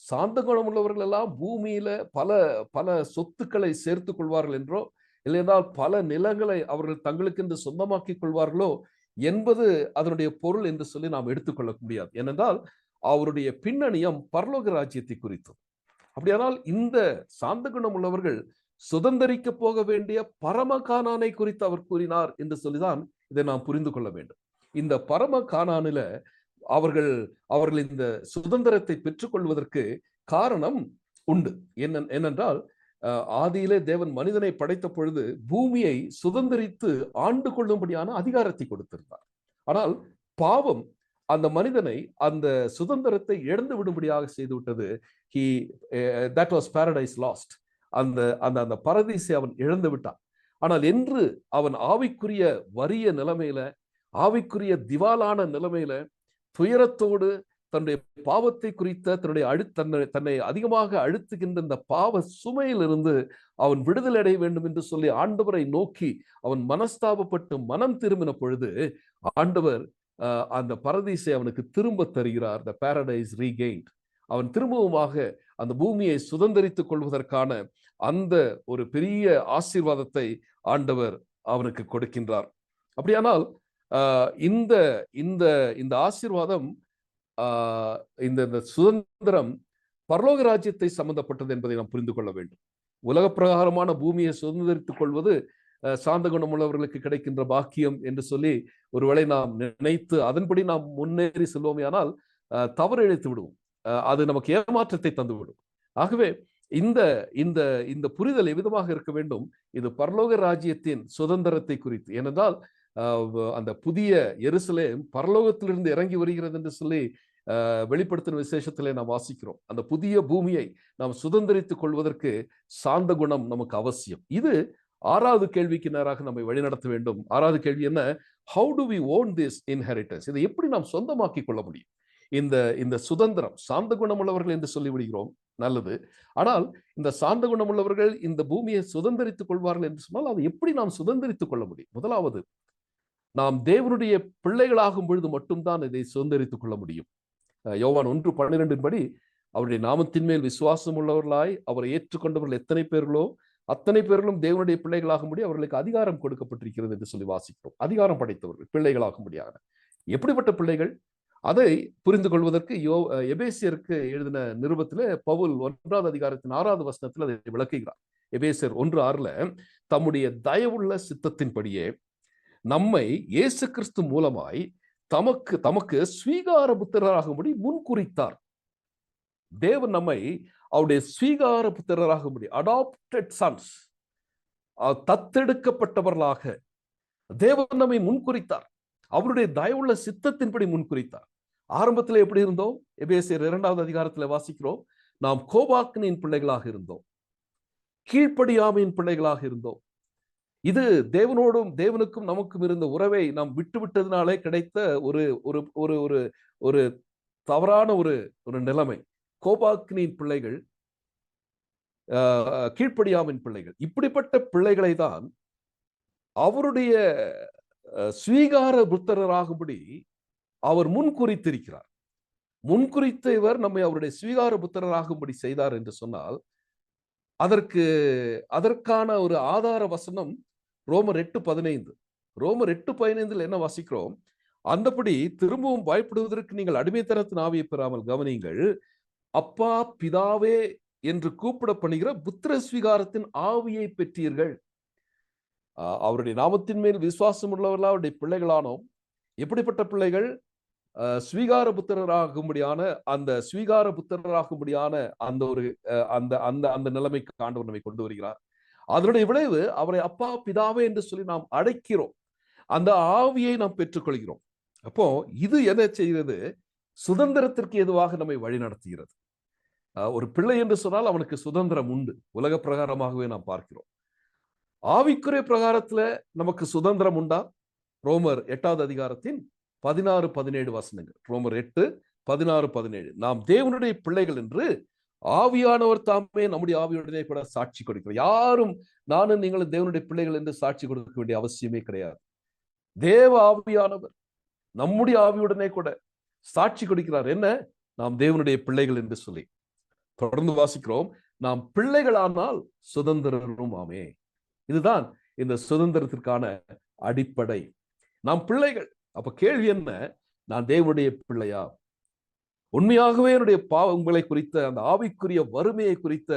சாந்த குணம் உள்ளவர்கள் எல்லாம் பூமியில பல பல சொத்துக்களை சேர்த்துக் கொள்வார்கள் என்றோ, இல்லையென்றால் பல நிலங்களை அவர்கள் தங்களுக்கு என்று சொந்தமாக்கிக் கொள்வார்களோ என்பது அதனுடைய பொருள் என்று சொல்லி நாம் எடுத்துக்கொள்ள முடியாது. ஏனென்றால் அவருடைய பின்னணியம் பரலோக ராஜ்யத்தை குறித்தது. அப்படியானால் இந்த சாந்த குணம் உள்ளவர்கள் சுதந்திரிக்க போக வேண்டிய பரம கானானை குறித்து அவர் கூறினார் என்று சொல்லிதான் இதை நாம் புரிந்து கொள்ள வேண்டும். இந்த பரம கானானில அவர்கள் இந்த சுதந்திரத்தை பெற்றுக்கொள்வதற்கு காரணம் உண்டு. என்னென்றால் ஆதியிலே தேவன் மனிதனை படைத்த பொழுது பூமியை சுதந்திரித்து ஆண்டு கொள்ளும்படியான அதிகாரத்தை கொடுத்திருந்தார். ஆனால் பாவம் அந்த மனிதனை அந்த சுதந்திரத்தை இழந்து விடும்படியாக செய்துவிட்டது. that was paradise lost. அந்த பரதீசை அவன் இழந்து விட்டான். ஆனால் என்று அவன் ஆவிக்குரிய வறிய நிலைமையில, ஆவிக்குரிய திவாலான நிலைமையில, துயரத்தோடு தன்னுடைய பாவத்தை குறித்த தன்னை அதிகமாக அழுத்துகின்ற இந்த பாவ சுமையிலிருந்து அவன் விடுதலை அடைய வேண்டும் என்று சொல்லி ஆண்டவரை நோக்கி அவன் மனஸ்தாபப்பட்டு மனம் திரும்பின பொழுது ஆண்டவர் அந்த பரதீசை அவனுக்கு திரும்ப தருகிறார். the paradise regained. அவன் திரும்பவுமாக அந்த பூமியை சுதந்திரித்துக் கொள்வதற்கான அந்த ஒரு பெரிய ஆசீர்வாதத்தை ஆண்டவர் அவனுக்கு கொடுக்கின்றார். அப்படியானால் இந்த இந்த இந்த ஆசீர்வாதம், இந்த சுதந்திரம் பரலோக ராஜ்யத்தை சம்பந்தப்பட்டது என்பதை நாம் புரிந்து கொள்ள வேண்டும். உலக பிரகாரமான பூமியை சுதந்திரித்துக் கொள்வது சாந்த குணம் உள்ளவர்களுக்கு கிடைக்கின்ற பாக்கியம் என்று சொல்லி ஒருவேளை நாம் நினைத்து அதன்படி நாம் முன்னேறி செல்வோமே, ஆனால் தவறு இழைத்து விடுவோம். அது நமக்கு ஏமாற்றத்தை தந்துவிடும். ஆகவே இந்த இந்த இந்த புரிதல் எவ்விதமாக இருக்க வேண்டும்? இது பரலோக ராஜ்யத்தின் சுதந்திரத்தை குறித்து. ஏனென்றால் அந்த புதிய எருசலேம் பரலோகத்திலிருந்து இறங்கி வருகிறது என்று சொல்லி வெளிப்படுத்தின விசேஷத்திலே நாம் வாசிக்கிறோம். அந்த புதிய பூமியை நாம் சுதந்திரித்துக் கொள்வதற்கு சாந்த குணம் நமக்கு அவசியம். இது 6வது கேள்விக்கு நேராக நம்மை வழிநடத்த வேண்டும். 6வது கேள்வி என்ன? How do we own this inheritance? இதை எப்படி நாம் சொந்தமாக்கி கொள்ள முடியும்? இந்த சுதந்திரம். சாந்த குணம் உள்ளவர்கள் என்று சொல்லிவிடுகிறோம், நல்லது. ஆனால் இந்த சாந்த குணம் உள்ளவர்கள் இந்த பூமியை சுதந்திரித்துக் கொள்வார்கள் என்று சொன்னால் அதை எப்படி நாம் சுதந்திரித்துக் கொள்ள முடியும்? முதலாவது, நாம் தேவனுடைய பிள்ளைகளாகும் பொழுது மட்டும்தான் இதை சுதந்திரித்துக் கொள்ள முடியும். யோவான் 1:12 படி, அவருடைய நாமத்தின் மேல் விசுவாசம் உள்ளவர்களாய் அவரை ஏற்றுக்கொண்டவர்கள் எத்தனை பேர்களோ அத்தனை பேர்களும் தேவனுடைய பிள்ளைகளாகும்படி அவர்களுக்கு அதிகாரம் கொடுக்கப்பட்டிருக்கிறது என்று சொல்லி வாசிக்கிறோம். அதிகாரம் படைத்தவர்கள் பிள்ளைகளாகும்படியாக. எப்படிப்பட்ட பிள்ளைகள்? அதை புரிந்து கொள்வதற்கு எபேசியருக்கு எழுதின நிருபத்திலே பவுல் 1வது அதிகாரத்தின் 6வது வசனத்தில் அதை விளக்குகிறார். எபேசியர் 1:6 தம்முடைய தயவுள்ள சித்தத்தின்படியே நம்மை இயேசு கிறிஸ்து மூலமாய் தமக்கு ஸ்வீகார புத்திரராகும்படி முன்குறித்தார். தேவன் நம்மை அவருடைய ஸ்வீகார புத்திரராகும்படி, அடாப்டட் சன்ஸ், தத்தெடுக்கப்பட்டவர்களாக தேவன் நம்மை முன்குறித்தார். அவருடைய தயவுள்ள சித்தத்தின்படி முன்குறித்தார். ஆரம்பத்தில் எப்படி இருந்தோம்? எபேசியர் 2வது அதிகாரத்தில் வாசிக்கிறோம், நாம் கோபாக்கினின் பிள்ளைகளாக இருந்தோம், கீழ்ப்படியாமையின் பிள்ளைகளாக இருந்தோம். இது தேவனோடும் தேவனுக்கும் நமக்கும் இருந்த உறவை நாம் விட்டுவிட்டதினாலே கிடைத்த ஒரு ஒரு ஒரு ஒரு ஒரு தவறான ஒரு நிலைமை. கோபாக்கினின் பிள்ளைகள், கீழ்ப்படியாமின் பிள்ளைகள். இப்படிப்பட்ட பிள்ளைகளை தான் அவருடைய ஸ்வீகார புத்திரராகும்படி அவர் முன்குறித்திருக்கிறார். முன்குறித்த இவர் நம்மை அவருடைய ஸ்வீகார புத்திரராகும்படி செய்தார் என்று சொன்னால், அதற்கான ஒரு ஆதார வசனம் ரோமர் 8:15. ரோமர் 8:15 என்ன வாசிக்கிறோம்? அந்தபடி திரும்பவும் பயப்படுவதற்கு நீங்கள் அடிமைத்தனத்தின் ஆவியை பெறாமல் கவனியுங்கள், அப்பா பிதாவே என்று கூப்பிட பண்ணுகிற புத்திர ஸ்வீகாரத்தின் ஆவியை பெற்றீர்கள். அவருடைய நாமத்தின் மேல் விசுவாசம் உள்ளவர்களா அவருடைய பிள்ளைகளானோம். எப்படிப்பட்ட பிள்ளைகள்? ஸ்வீகார புத்திரராகும்படியான அந்த ஸ்வீகார புத்திரராகும்படியான அந்த ஒரு அந்த நிலைமைக்கு ஆண்டவர் நம்மை கொண்டு வருகிறார். அதனுடைய விளைவு அவரை அப்பா பிதாவே என்று சொல்லி நாம் அழைக்கிறோம். அந்த ஆவியை நாம் பெற்றுக்கொள்கிறோம். அப்போ இது என்ன செய்கிறது? சுதந்திரத்திற்கு எதுவாக நம்மை வழி நடத்துகிறது. ஒரு பிள்ளை என்று சொன்னால் அவனுக்கு சுதந்திரம் உண்டு. உலக பிரகாரமாகவே நாம் பார்க்கிறோம். ஆவிக்குரிய பிரகாரத்துல நமக்கு சுதந்திரம் உண்டா? ரோமர் 8வது அதிகாரத்தின் 16-17 வசனங்கள். ரோமர் 8:16-17. நாம் தேவனுடைய பிள்ளைகள் என்று ஆவியானவர் தாமே நம்முடைய ஆவியுடனே கூட சாட்சி கொடுக்கிறார். யாரும் நானும் நீங்களும் தேவனுடைய பிள்ளைகள் என்று சாட்சி கொடுக்க வேண்டிய அவசியமே கிடையாது. தேவ ஆவியானவர் நம்முடைய ஆவியுடனே கூட சாட்சி கொடுக்கிறார். என்ன? நாம் தேவனுடைய பிள்ளைகள் என்று சொல்லி. தொடர்ந்து வாசிக்கிறோம், நாம் பிள்ளைகளானால் சுதந்திரரும் ஆமே. இதுதான் இந்த சுதந்திரத்திற்கான அடிப்படை. நாம் பிள்ளைகள். அப்ப கேள்வி என்ன? நான் தேவனுடைய பிள்ளையா? உண்மையாகவே என்னுடைய பாவங்களை குறித்த அந்த ஆவிக்குரிய வறுமையை குறித்த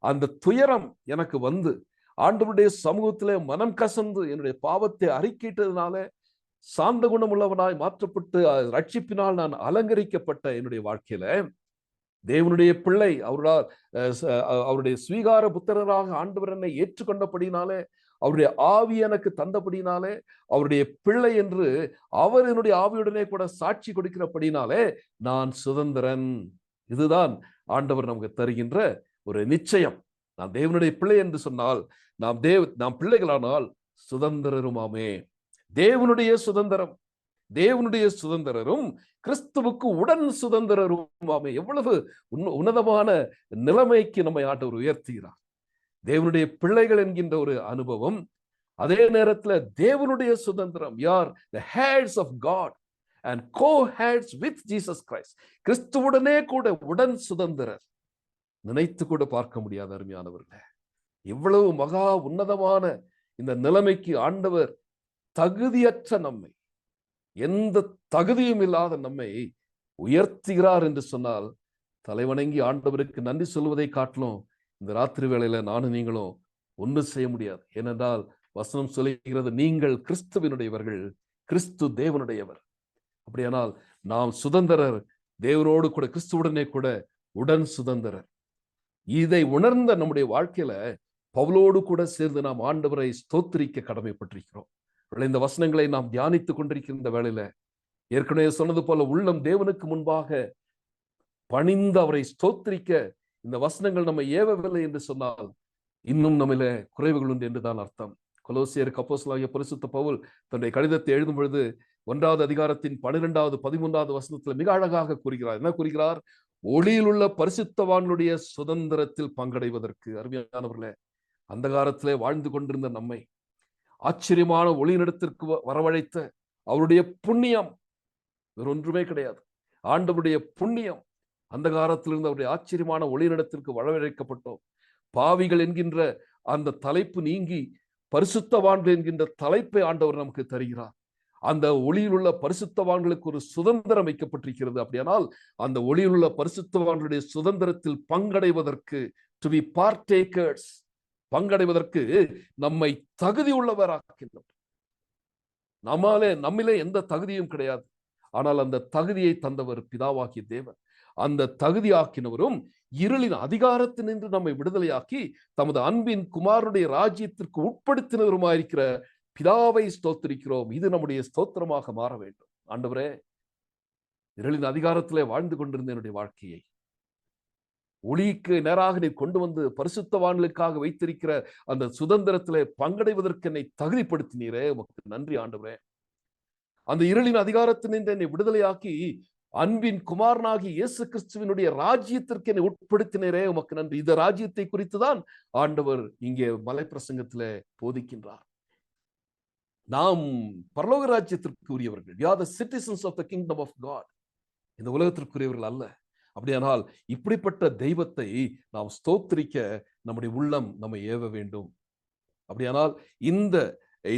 அந்த துயரம் எனக்கு வந்து ஆண்டவருடைய சமூகத்திலே மனம் கசந்து என்னுடைய பாவத்தை அறிக்கையிட்டதுனால சாந்த குணம் உள்ளவனாய் மாற்றப்பட்டு ரட்சிப்பினால் நான் அலங்கரிக்கப்பட்ட என்னுடைய வாழ்க்கையில தேவனுடைய பிள்ளை, அவருடைய ஸ்வீகார புத்திரராக ஆண்டவர் என்னை ஏற்றுக்கொண்டபடினாலே, அவருடைய ஆவி எனக்கு தந்தபடினாலே, அவருடைய பிள்ளை என்று அவர் என்னுடைய ஆவியுடனே கூட சாட்சி கொடுக்கிறபடினாலே நான் சுதந்திரன். இதுதான் ஆண்டவர் நமக்கு தருகின்ற ஒரு நிச்சயம். நான் தேவனுடைய பிள்ளை என்று சொன்னால், நாம் பிள்ளைகளானால் சுதந்திரருமாமே. தேவனுடைய சுதந்திரம், தேவனுடைய சுதந்திரரும் கிறிஸ்துவுக்கு உடன் சுதந்திரருமாமே. எவ்வளவு உன்னதமான நிலைமைக்கு நம்மை ஆண்டவர் உயர்த்துகிறார். தேவனுடைய பிள்ளைகள் என்கின்ற ஒரு அனுபவம், அதே நேரத்தில் தேவனுடைய சுதந்திரம். யார்? the heirs of God. and co-heirs with Jesus Christ. கிறிஸ்துவுடனே கூட உடன் சுதந்திரர். நினைத்து கூட பார்க்க முடியாத அருமையானவர்களே, இவ்வளவு மகா உன்னதமான இந்த நிலைமைக்கு ஆண்டவர் தகுதியற்ற நம்மை, எந்த தகுதியும் இல்லாத நம்மை உயர்த்துகிறார் என்று சொன்னால், தலைவணங்கி ஆண்டவருக்கு நன்றி சொல்வதை காட்டிலும் இந்த ராத்திரி வேளையில நானும் நீங்களும் ஒன்றும் செய்ய முடியாது. ஏனென்றால் வசனம் சொல்லுகிறது, நீங்கள் கிறிஸ்துவினுடையவர்கள், கிறிஸ்து தேவனுடையவர். அப்படியானால் நாம் சுதந்திரர், தேவனோடு கூட கிறிஸ்துவுடனே கூட உடன் சுதந்திரர். இதை உணர்ந்த நம்முடைய வாழ்க்கையில பவுலோடு கூட சேர்ந்து நாம் ஆண்டவரை ஸ்தோத்திரிக்க கடமைப்பட்டிருக்கிறோம். இந்த வசனங்களை நாம் தியானித்துக் கொண்டிருக்கின்ற வேளையில ஏற்கனவே சொன்னது போல உள்ளம் தேவனுக்கு முன்பாக பணிந்து அவரை ஸ்தோத்திரிக்க இந்த வசனங்கள் நம்ம ஏவவில்லை என்று சொன்னால் இன்னும் நம்மில குறைவுகள் உண்டு என்றுதான் அர்த்தம். கொலோசியருக்கு அப்போஸ்தலனாகிய பரிசுத்த பவுல் தன்னுடைய கடிதத்தை எழுதும் பொழுது 1வது அதிகாரத்தின் 12வது 13வது வசனத்துல மிக அழகாக கூறுகிறார். என்ன கூறுகிறார்? ஒளியில் உள்ள பரிசுத்தவான்களுடைய சுதந்திரத்தில் பங்கடைவதற்கு. அருமையானவர்களே, அந்த காலத்திலே வாழ்ந்து கொண்டிருந்த நம்மை ஆச்சரியமான ஒளியினிடத்திற்கு வரவழைத்த அவருடைய புண்ணியம் வேறு ஒன்றுமே கிடையாது. ஆண்டவருடைய புண்ணியம். அந்த காலத்திலிருந்து அவருடைய ஆச்சரியமான ஒளியினிடத்திற்கு வரவழைக்கப்பட்டோம். பாவிகள் என்கின்ற அந்த தலைப்பு நீங்கி பரிசுத்தவான்கள் என்கின்ற தலைப்பை ஆண்டவர் நமக்கு தருகிறார். அந்த ஒளியில் உள்ள பரிசுத்தவான்களுக்கு ஒரு சுதந்திரம் வைக்கப்பட்டிருக்கிறது. அப்படியானால் அந்த ஒளியில் உள்ள பரிசுத்தவான்களுடைய சுதந்திரத்தில் பங்கடைவதற்கு, டு பி பார்டேக்கர்ஸ், பங்கடைவதற்கு நம்மை தகுதி உள்ளவராக்கின்றோம். நம்மிலே எந்த தகுதியும் கிடையாது. ஆனால் அந்த தகுதியை தந்தவர் பிதாவாகிய தேவன். அந்த தகுதியாக்கினவரும் இருளின் அதிகாரத்தினின்று நம்மை விடுதலையாக்கி தமது அன்பின் குமாரனுடைய ராஜ்யத்திற்கு உட்படுத்தினவருமாயிருக்கிற பிதாவை ஸ்தோத்திரிக்கிறோம். இது நம்முடைய ஸ்தோத்திரமாக மாற வேண்டும். ஆண்டவரே, இருளின் அதிகாரத்திலே வாழ்ந்து கொண்டிருந்த என்னுடைய வாழ்க்கையை ஒளிக்கு நேராக நீ கொண்டு வந்து பரிசுத்தவான்களுக்காக வைத்திருக்கிற அந்த சுதந்திரத்திலே பங்கடைவதற்கு என்னை தகுதிப்படுத்தினீரே, உமக்கு நன்றி ஆண்டவரே. அந்த இருளின் அதிகாரத்தினின்று என்னை விடுதலையாக்கி அன்பின் குமாரனாகி இயேசு கிறிஸ்துவினுடைய ராஜ்யத்திற்கு என்னை உட்படுத்தினரே, உமக்கு நன்றி. இந்த ராஜ்யத்தை குறித்துதான் ஆண்டவர் இங்கே மலை பிரசங்கத்திலே போதிக்கின்றார். நாம் பரலோக ராஜ்யத்திற்கு உரியவர்கள். We are the citizens of the kingdom of God. இந்த உலகத்திற்குரியவர்கள் அல்ல. அப்படியானால் இப்படிப்பட்ட தெய்வத்தை நாம் ஸ்தோத்திரிக்க நம்முடைய உள்ளம் நம்மை ஏவ வேண்டும். அப்படியானால் இந்த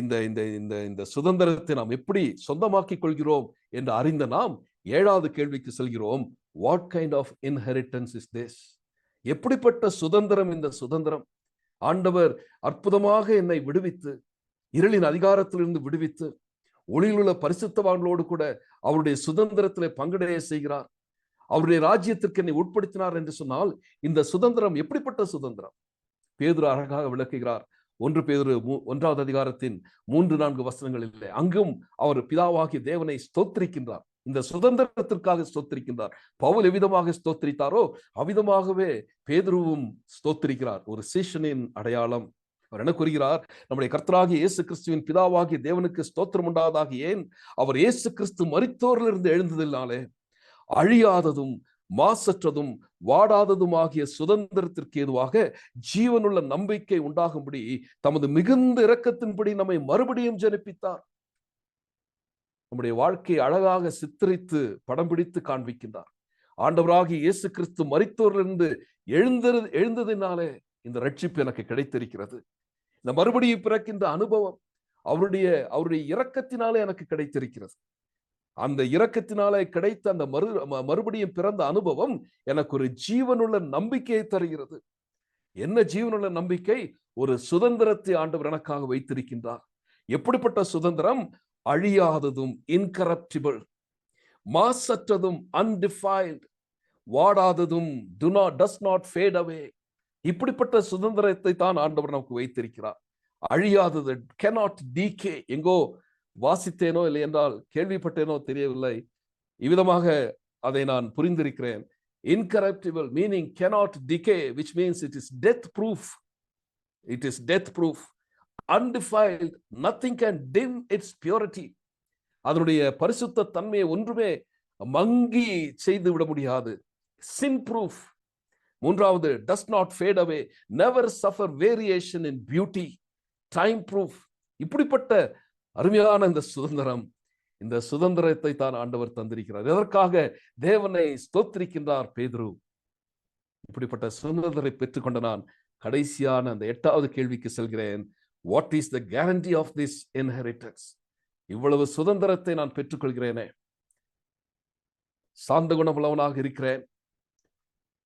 இந்த இந்த இந்த இந்த சுதந்திரத்தை நாம் எப்படி சொந்தமாக்கிக் கொள்கிறோம் என்று அறிந்த நாம் 7வது கேள்விக்கு செல்கிறோம். What kind of inheritance is this? எப்படிப்பட்ட சுதந்திரம் இந்த சுதந்திரம்? ஆண்டவர் அற்புதமாக என்னை விடுவித்து, இருளின் அதிகாரத்திலிருந்து விடுவித்து, ஒளியில் உள்ள பரிசுத்தவான்களோடு கூட அவருடைய சுதந்திரத்திலே பங்கடைய செய்கிறார். அவருடைய ராஜ்யத்திற்கு என்னை உட்படுத்தினார் என்று சொன்னால் இந்த சுதந்திரம் எப்படிப்பட்ட சுதந்திரம்? பேதுரு அழகாக விளக்குகிறார். 1 பேதுரு 1வது அதிகாரத்தின் 3-4 வசனங்களிலே அங்கும் அவர் பிதாவாகிய தேவனை ஸ்தோத்திரிக்கின்றார். இந்த சுதந்திரத்திற்காக ஸ்தோத்திரிக்கின்றார். பவுல் எவ்விதமாக ஸ்தோத்திரித்தாரோ அவ்விதமாகவே பேதுருவும் ஸ்தோத்திரிக்கிறார். ஒரு சீஷனின் அடையாளம். அவர் என்ன கூறுகிறார்? நம்முடைய கர்த்தராகிய இயேசு கிறிஸ்துவின் பிதாவாகிய தேவனுக்கு ஸ்தோத்திரம் உண்டாவதாக. ஏன்? அவர் இயேசு கிறிஸ்து மரித்தோரிலிருந்து எழுந்ததினாலே அழியாததும் மாசற்றதும் வாடாததுமாகிய சுதந்திரத்திற்கு ஏதுவாக ஜீவனுள்ள நம்பிக்கை உண்டாகும்படி தமது மிகுந்த இரக்கத்தின்படி நம்மை மறுபடியும் ஜனிப்பித்தார். நம்முடைய வாழ்க்கையை அழகாக சித்தரித்து படம் பிடித்து காண்பிக்கின்றார். ஆண்டவராகிய இயேசு கிறிஸ்து மரித்தோரிலிருந்து எழுந்ததினாலே இந்த ரட்சிப்பு எனக்கு கிடைத்திருக்கிறது. இந்த மறுபடியும் பிறக்கின்ற அனுபவம் அவருடைய இரக்கத்தினாலே எனக்கு கிடைத்திருக்கிறது. அந்த இரக்கத்தினாலே கிடைத்த அந்த மறுபடியும் பிறந்த அனுபவம் எனக்கு ஒரு ஜீவனுள்ள நம்பிக்கையை தருகிறது. என்ன ஜீவனுள்ள நம்பிக்கை? ஒரு சுதந்திரத்தை ஆண்டவர் எனக்காக வைத்திருக்கின்றார். எப்படிப்பட்ட சுதந்திரம்? அழியாததும் இன்கரப்டிபிள், மாசற்றதும் அன்டிஃபைல்ட், வாடாததும் does not fade away. இப்படிப்பட்ட சுதந்திரத்தை தான் ஆண்டவர் நமக்கு வைத்திருக்கிறார். அழியாதது, cannot decay. எங்கோ வாசித்தேனோ இல்லை என்றால் கேள்விப்பட்டேனோ தெரியவில்லை, இவ்விதமாக அதை நான் புரிந்திருக்கிறேன். Incorruptible meaning cannot decay, which means it is death proof. It is death proof. Undefiled, nothing can dim its purity. அதனுடைய பரிசுத்த தன்மையை ஒன்றுமே மங்கி செய்து விட முடியாது. Sin proof. 3வது, does not fade away, never suffer variation in beauty. Time proof. இப்படிப்பட்ட அருமையான இந்த சுதந்திரம் இந்த சுதந்திரத்தை தான் ஆண்டவர் தந்திருக்கிறார். எதற்காக தேவனை ஸ்தோத்திரிக்கின்றார் பேதுரு. இப்படிப்பட்ட சுதந்திரத்தை பெற்றுக்கொண்ட நான் கடைசியான அந்த 8வது கேள்விக்கு செல்கிறேன். What is the guarantee of this inheritance? இவ்வளவு சுதந்திரத்தை நான் பெற்றுக்கொள்கிறேனே, சாந்த குணமுள்ளவனாக இருக்கிறேன்,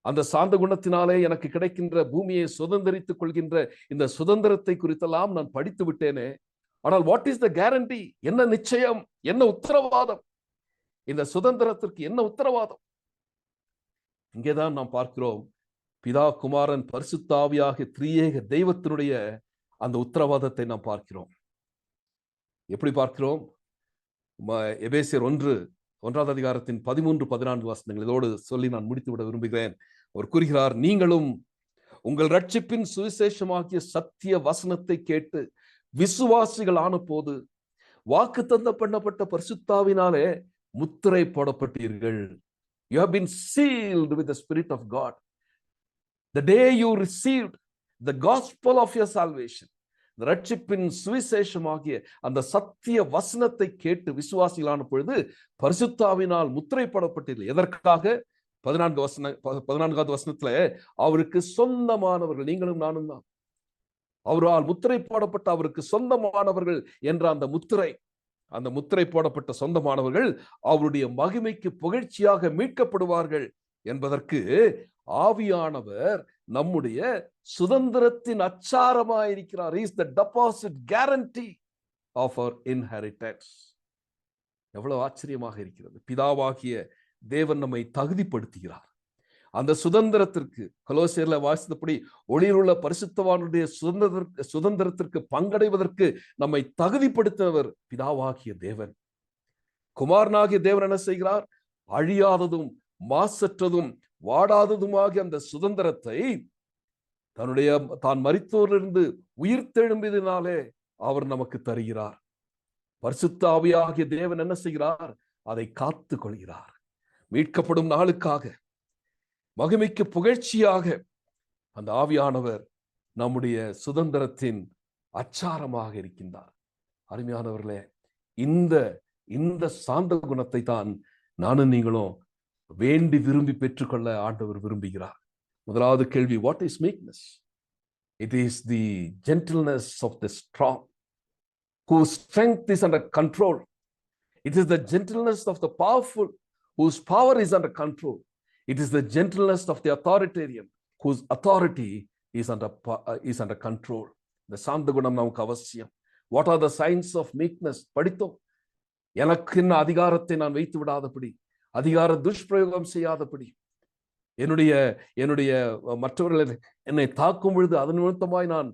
அந்த சாந்த குணத்தினாலே எனக்கு கிடைக்கின்ற பூமியை சுதந்திரித்துக் கொள்கின்ற இந்த சுதந்திரத்தை குறித்தெல்லாம் நான் படித்து விட்டேனே. ஆனால் வாட் இஸ் த கேரண்டி? என்ன நிச்சயம், என்ன உத்தரவாதம்? இந்த சுதந்திரத்திற்கு என்ன உத்தரவாதம்? இங்கேதான் நாம் பார்க்கிறோம் பிதா, குமாரன், பரிசுத்த ஆவியாக திரியேக தெய்வத்தினுடைய அந்த உத்தரவாதத்தை நாம் பார்க்கிறோம். எப்படி பார்க்கிறோம்? எபேசியர் 1வது அதிகாரத்தின் 13-14 வசனங்கள் இதோடு சொல்லி நான் முடித்து விட விரும்புகிறேன். அவர் கூறுகிறார், நீங்களும் உங்கள் ரட்சிப்பின் சுவிசேஷமாகிய சத்திய வசனத்தை கேட்டு விசுவாசிகள் ஆன போது வாக்குத்தத்தம் பண்ணப்பட்ட பரிசுத்தாவினாலே முத்திரை போடப்பட்டீர்கள். You have been sealed with the Spirit of God. The day you received the gospel of your salvation, ரட்சிப்பின் சுவிசேஷமாகிய அந்த சத்திய வசனத்தை கேட்டு விசுவாசிகளான பொழுது பரிசுத்தாவினால் முத்திரை போடப்பட்டீர்கள். எதற்காக? 14வது வசனத்துல அவருக்கு சொந்தமானவர்கள், நீங்களும் நானும் தான். அவரால் முத்திரை போடப்பட்ட அவருக்கு சொந்தமானவர்கள் என்ற அந்த முத்திரை போடப்பட்ட சொந்தமானவர்கள் அவருடைய மகிமைக்கு புகழ்ச்சியாக மீட்கப்படுவார்கள் என்பதற்கு ஆவியானவர் நம்முடைய சுதந்திரத்தின் அச்சாரமாயிருக்கிறார். He is the deposit guarantee of our inheritance. எவ்வளவு ஆச்சரியமாக இருக்கிறது! பிதாவாகிய தேவன் நம்மை தகுதிப்படுத்துகிறார் அந்த சுதந்திரத்திற்கு. கொலோசியர்ல வாசித்தபடி ஒளியிலுள்ள பரிசுத்தவானுடைய சுதந்திரத்திற்கு பங்கடைவதற்கு நம்மை தகுதிப்படுத்தினவர் பிதாவாகிய தேவன். குமாரனாகிய தேவன் என்ன செய்கிறார்? அழியாததும் மாசற்றதும் வாடாததுமாகிய அந்த சுதந்திரத்தை தான் மரித்தோரிலிருந்து உயிர்த்தெழும்பினாலே அவர் நமக்கு தருகிறார். பரிசுத்த ஆவியாகிய தேவன் என்ன செய்கிறார்? அதை காத்து கொள்கிறார். மீட்கப்படும் நாளுக்காக, மகிமைக்கு புகழ்ச்சியாக அந்த ஆவியானவர் நம்முடைய சுதந்திரத்தின் அச்சாரமாக இருக்கின்றார். அருமையானவர்களே, இந்த சாந்த குணத்தை தான் நானும் நீங்களும் வேண்டி விரும்பி பெற்றுக்கொள்ள ஆண்டவர் விரும்புகிறார். முதலாவது கேள்வி, what is meekness? It is the gentleness of the strong whose strength is under control. It is the gentleness of the powerful whose power is under control. It is the gentleness of the authoritarian whose authority is under control. The சாந்த குணம் நமக்கு அவசியம். What are the signs of meekness? படித்தோம். எனக்கு என்ன அதிகாரத்தை நான் வைத்து விடாதபடி, அதிகார துஷ்பிரயோகம் செய்யாதபடி, என்னுடைய மற்றவர்கள் என்னை தாக்கும் பொழுது அதன் நிமித்தமாய் நான்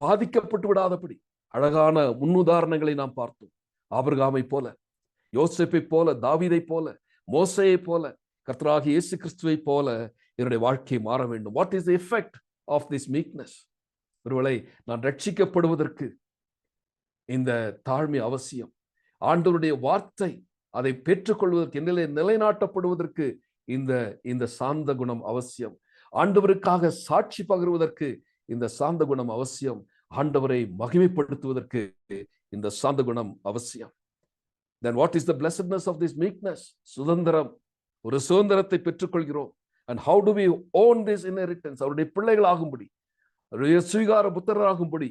பாதிக்கப்பட்டு விடாதபடி அழகான முன்னுதாரணங்களை நாம் பார்த்தோம். ஆபிரகாமை போல, யோசேப்பை போல, தாவீதை போல, மோசேயை போல, கர்த்தராகிய இயேசு கிறிஸ்துவை போல என்னுடைய வாழ்க்கை மாற வேண்டும். What is the effect of this meekness? ஒருவேளை நான் ரட்சிக்கப்படுவதற்கு இந்த தாழ்மை அவசியம். ஆண்டவருடைய வார்த்தை அதை பெற்றுக்கொள்வதற்கு, என்னிலே நிலைநாட்டப்படுவதற்கு இந்த சாந்த குணம் அவசியம். ஆண்டவருக்காக சாட்சி பகருவதற்கு இந்த சாந்த குணம் அவசியம். ஆண்டவரை மகிமைப்படுத்துவதற்கு இந்த சாந்த குணம் அவசியம். Then what is the blessedness of this meekness? சுதந்திரம், ஒரு சுதந்திரத்தை பெற்றுக்கொள்கிறோம். And how do we own this inheritance? அவருடைய பிள்ளைகளாகும்படி, அவருடைய சுவீகார புத்திரராகும்படி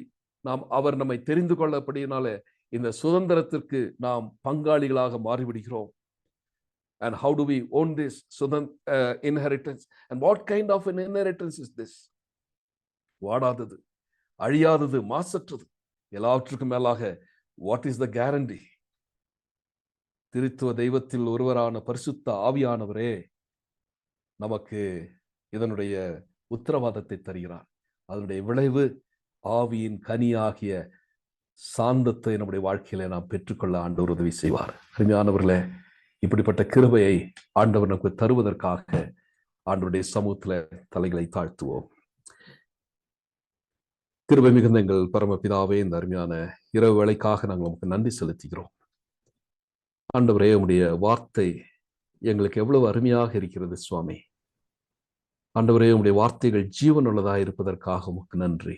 அவர் நம்மை தெரிந்து கொள்ளப்படினாலே இந்த சுதந்திரத்திற்கு நாம் பங்காளிகளாக மாறிவிடுகிறோம். And how do we own this inheritance? And what kind of an inheritance is this? வாடாதது, அழியாதது, மாசற்றது, எல்லாவற்றுக்கும் மேலாக வாட் இஸ் த கேரண்டி? திருத்துவ தெய்வத்தில் ஒருவரான பரிசுத்த ஆவியானவரே நமக்கு இதனுடைய உத்தரவாதத்தை தருகிறார். அதனுடைய விளைவு ஆவியின் கனியாகிய சாந்தத்தை நம்முடைய வாழ்க்கையில நாம் பெற்றுக்கொள்ள ஆண்டவர் உதவி செய்வார். அருமையானவர்களே, இப்படிப்பட்ட கிருபையை ஆண்டவர் நமக்கு தருவதற்காக ஆண்டவருடைய சமூகத்துல தலைகளை தாழ்த்துவோம். கிருபை மிகுந்த எங்கள் பரமபிதாவே, இந்த அருமையான இரவு வேளைக்காக நாங்கள் நமக்கு நன்றி செலுத்துகிறோம். ஆண்டவரே, உம்முடைய வார்த்தை எங்களுக்கு எவ்வளவு அருமையாக இருக்கிறது சுவாமி. ஆண்டவரே, உம்முடைய வார்த்தைகள் ஜீவன் உள்ளதாக இருப்பதற்காக உமக்கு நன்றி.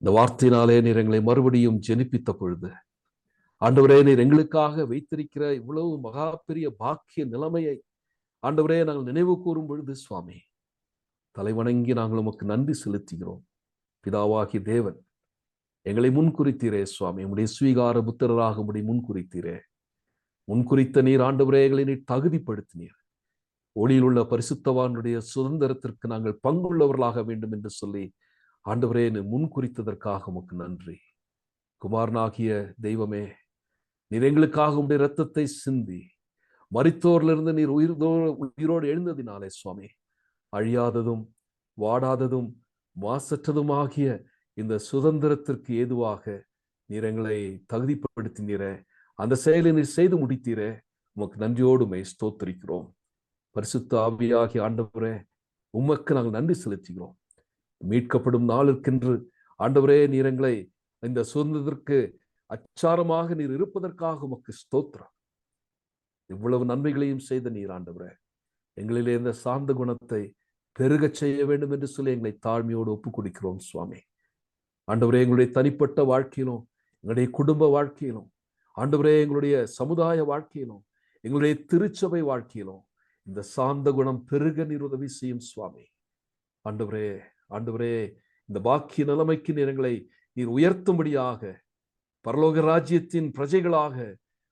இந்த வார்த்தையினாலே நீர் எங்களை மறுபடியும் ஜெனிப்பித்த பொழுது ஆண்டவரே, நீர் எங்களுக்காக வைத்திருக்கிற இவ்வளவு மகா பெரிய பாக்கிய நிலைமையை ஆண்டவரே நாங்கள் நினைவு கூறும் பொழுது சுவாமி, தலைவணங்கி நாங்கள் உமக்கு நன்றி செலுத்துகிறோம். பிதாவாகி தேவன் எங்களை முன்குறித்தீரே சுவாமி, உம்முடைய ஸ்வீகார புத்திரராக உம்முடைய முன்குறித்தீரே. முன்குறித்த நீர் ஆண்டவரே எங்களை நீர் தகுதிப்படுத்தினீர். ஒளியில் உள்ள பரிசுத்தவானுடைய சுதந்திரத்திற்கு நாங்கள் பங்குள்ளவர்களாக வேண்டும் என்று சொல்லி ஆண்டவரே நீர் முன்குறித்ததற்காக உமக்கு நன்றி. குமாரனாகிய தெய்வமே, நீர் எங்களுக்காக உம்முடைய இரத்தத்தை சிந்தி மரித்தோரிலிருந்து நீர் உயிரோடு எழுந்ததினாலே சுவாமி, அழியாததும் வாடாததும் மாசற்றதுமாகிய இந்த சுதந்திரத்திற்கு ஏதுவாக நீர் எங்களை தகுதிப்படுத்தினீரே. அந்த செயலை நீர் செய்து முடித்தீரே. உமக்கு நன்றியோடு ஸ்தோத்திரிக்கிறோம். பரிசுத்த ஆவியாகிய ஆண்டவரே, உமக்கு நாங்கள் நன்றி செலுத்துகிறோம். மீட்கப்படும் நாளுக்கென்று ஆண்டவரே நீர் எங்களை இந்த சுதந்திரத்திற்கு அச்சாரமாக நீர் இருப்பதற்காக உமக்கு ஸ்தோத்திரம். இவ்வளவு நன்மைகளையும் செய்த நீர் ஆண்டவரே, எங்களிலே இந்த சார்ந்த குணத்தை பெருகச் செய்ய வேண்டும் என்று சொல்லி எங்களை தாழ்மையோடு ஒப்புக் கொடுக்கிறோம் சுவாமி. ஆண்டவரே, எங்களுடைய தனிப்பட்ட வாழ்க்கையிலும், எங்களுடைய குடும்ப வாழ்க்கையிலும், ஆண்டவரே எங்களுடைய சமுதாய வாழ்க்கையிலும், எங்களுடைய திருச்சபை வாழ்க்கையிலும் இந்த சார்ந்த குணம் பெருக நீர் உதவி செய்யும் சுவாமி. ஆண்டவரே, ஆண்டவரே, இந்த பாக்கிய நிலைமைக்கு நீர் உயர்த்தும்படியாக பரலோக ராஜ்யத்தின் பிரஜைகளாக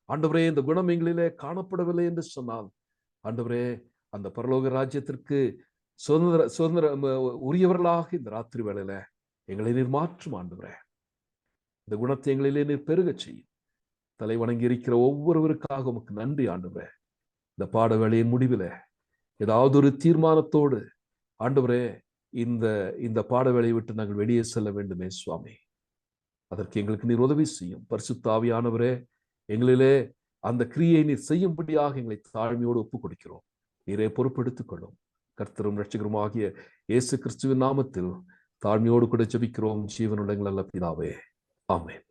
ஆண்டவரே இந்த குணம் எங்களிலே காணப்படவில்லை என்று சொன்னால் ஆண்டவரே, அந்த பரலோக ராஜ்யத்திற்கு சுதந்திர உரியவர்களாக இந்த ராத்திரி வேளையில எங்களை நீர் மாற்றும் ஆண்டவரே. இந்த குணத்தை எங்களிலே நீர் பெருக செய்யும். தலை வணங்கி இருக்கிற ஒவ்வொருவருக்காக உமக்கு நன்றி ஆண்டவரே. இந்த பாட வேளையின் முடிவில் ஏதாவது ஒரு தீர்மானத்தோடு ஆண்டவரே இந்த பாட வேளையை விட்டு நாங்கள் வெளியே செல்ல வேண்டுமே சுவாமி, அதற்கு எங்களுக்கு நீர் உதவி செய்யும். பரிசுத்த ஆவியானவரே, எங்களிலே அந்த கிரியை நீர் செய்யும்படியாக எங்களை தாழ்மையோடு ஒப்புக் கொடுக்கிறோம். நீரே பொறுப்பெடுத்துக் கொள்ளும். கர்த்தரும் இரட்சகரும் ஆகிய இயேசு கிறிஸ்துவின் நாமத்தில் தாழ்மையோடு கூட ஜெபிக்கிறோம் ஜீவனுள்ள நல்ல பிதாவே, ஆமென்.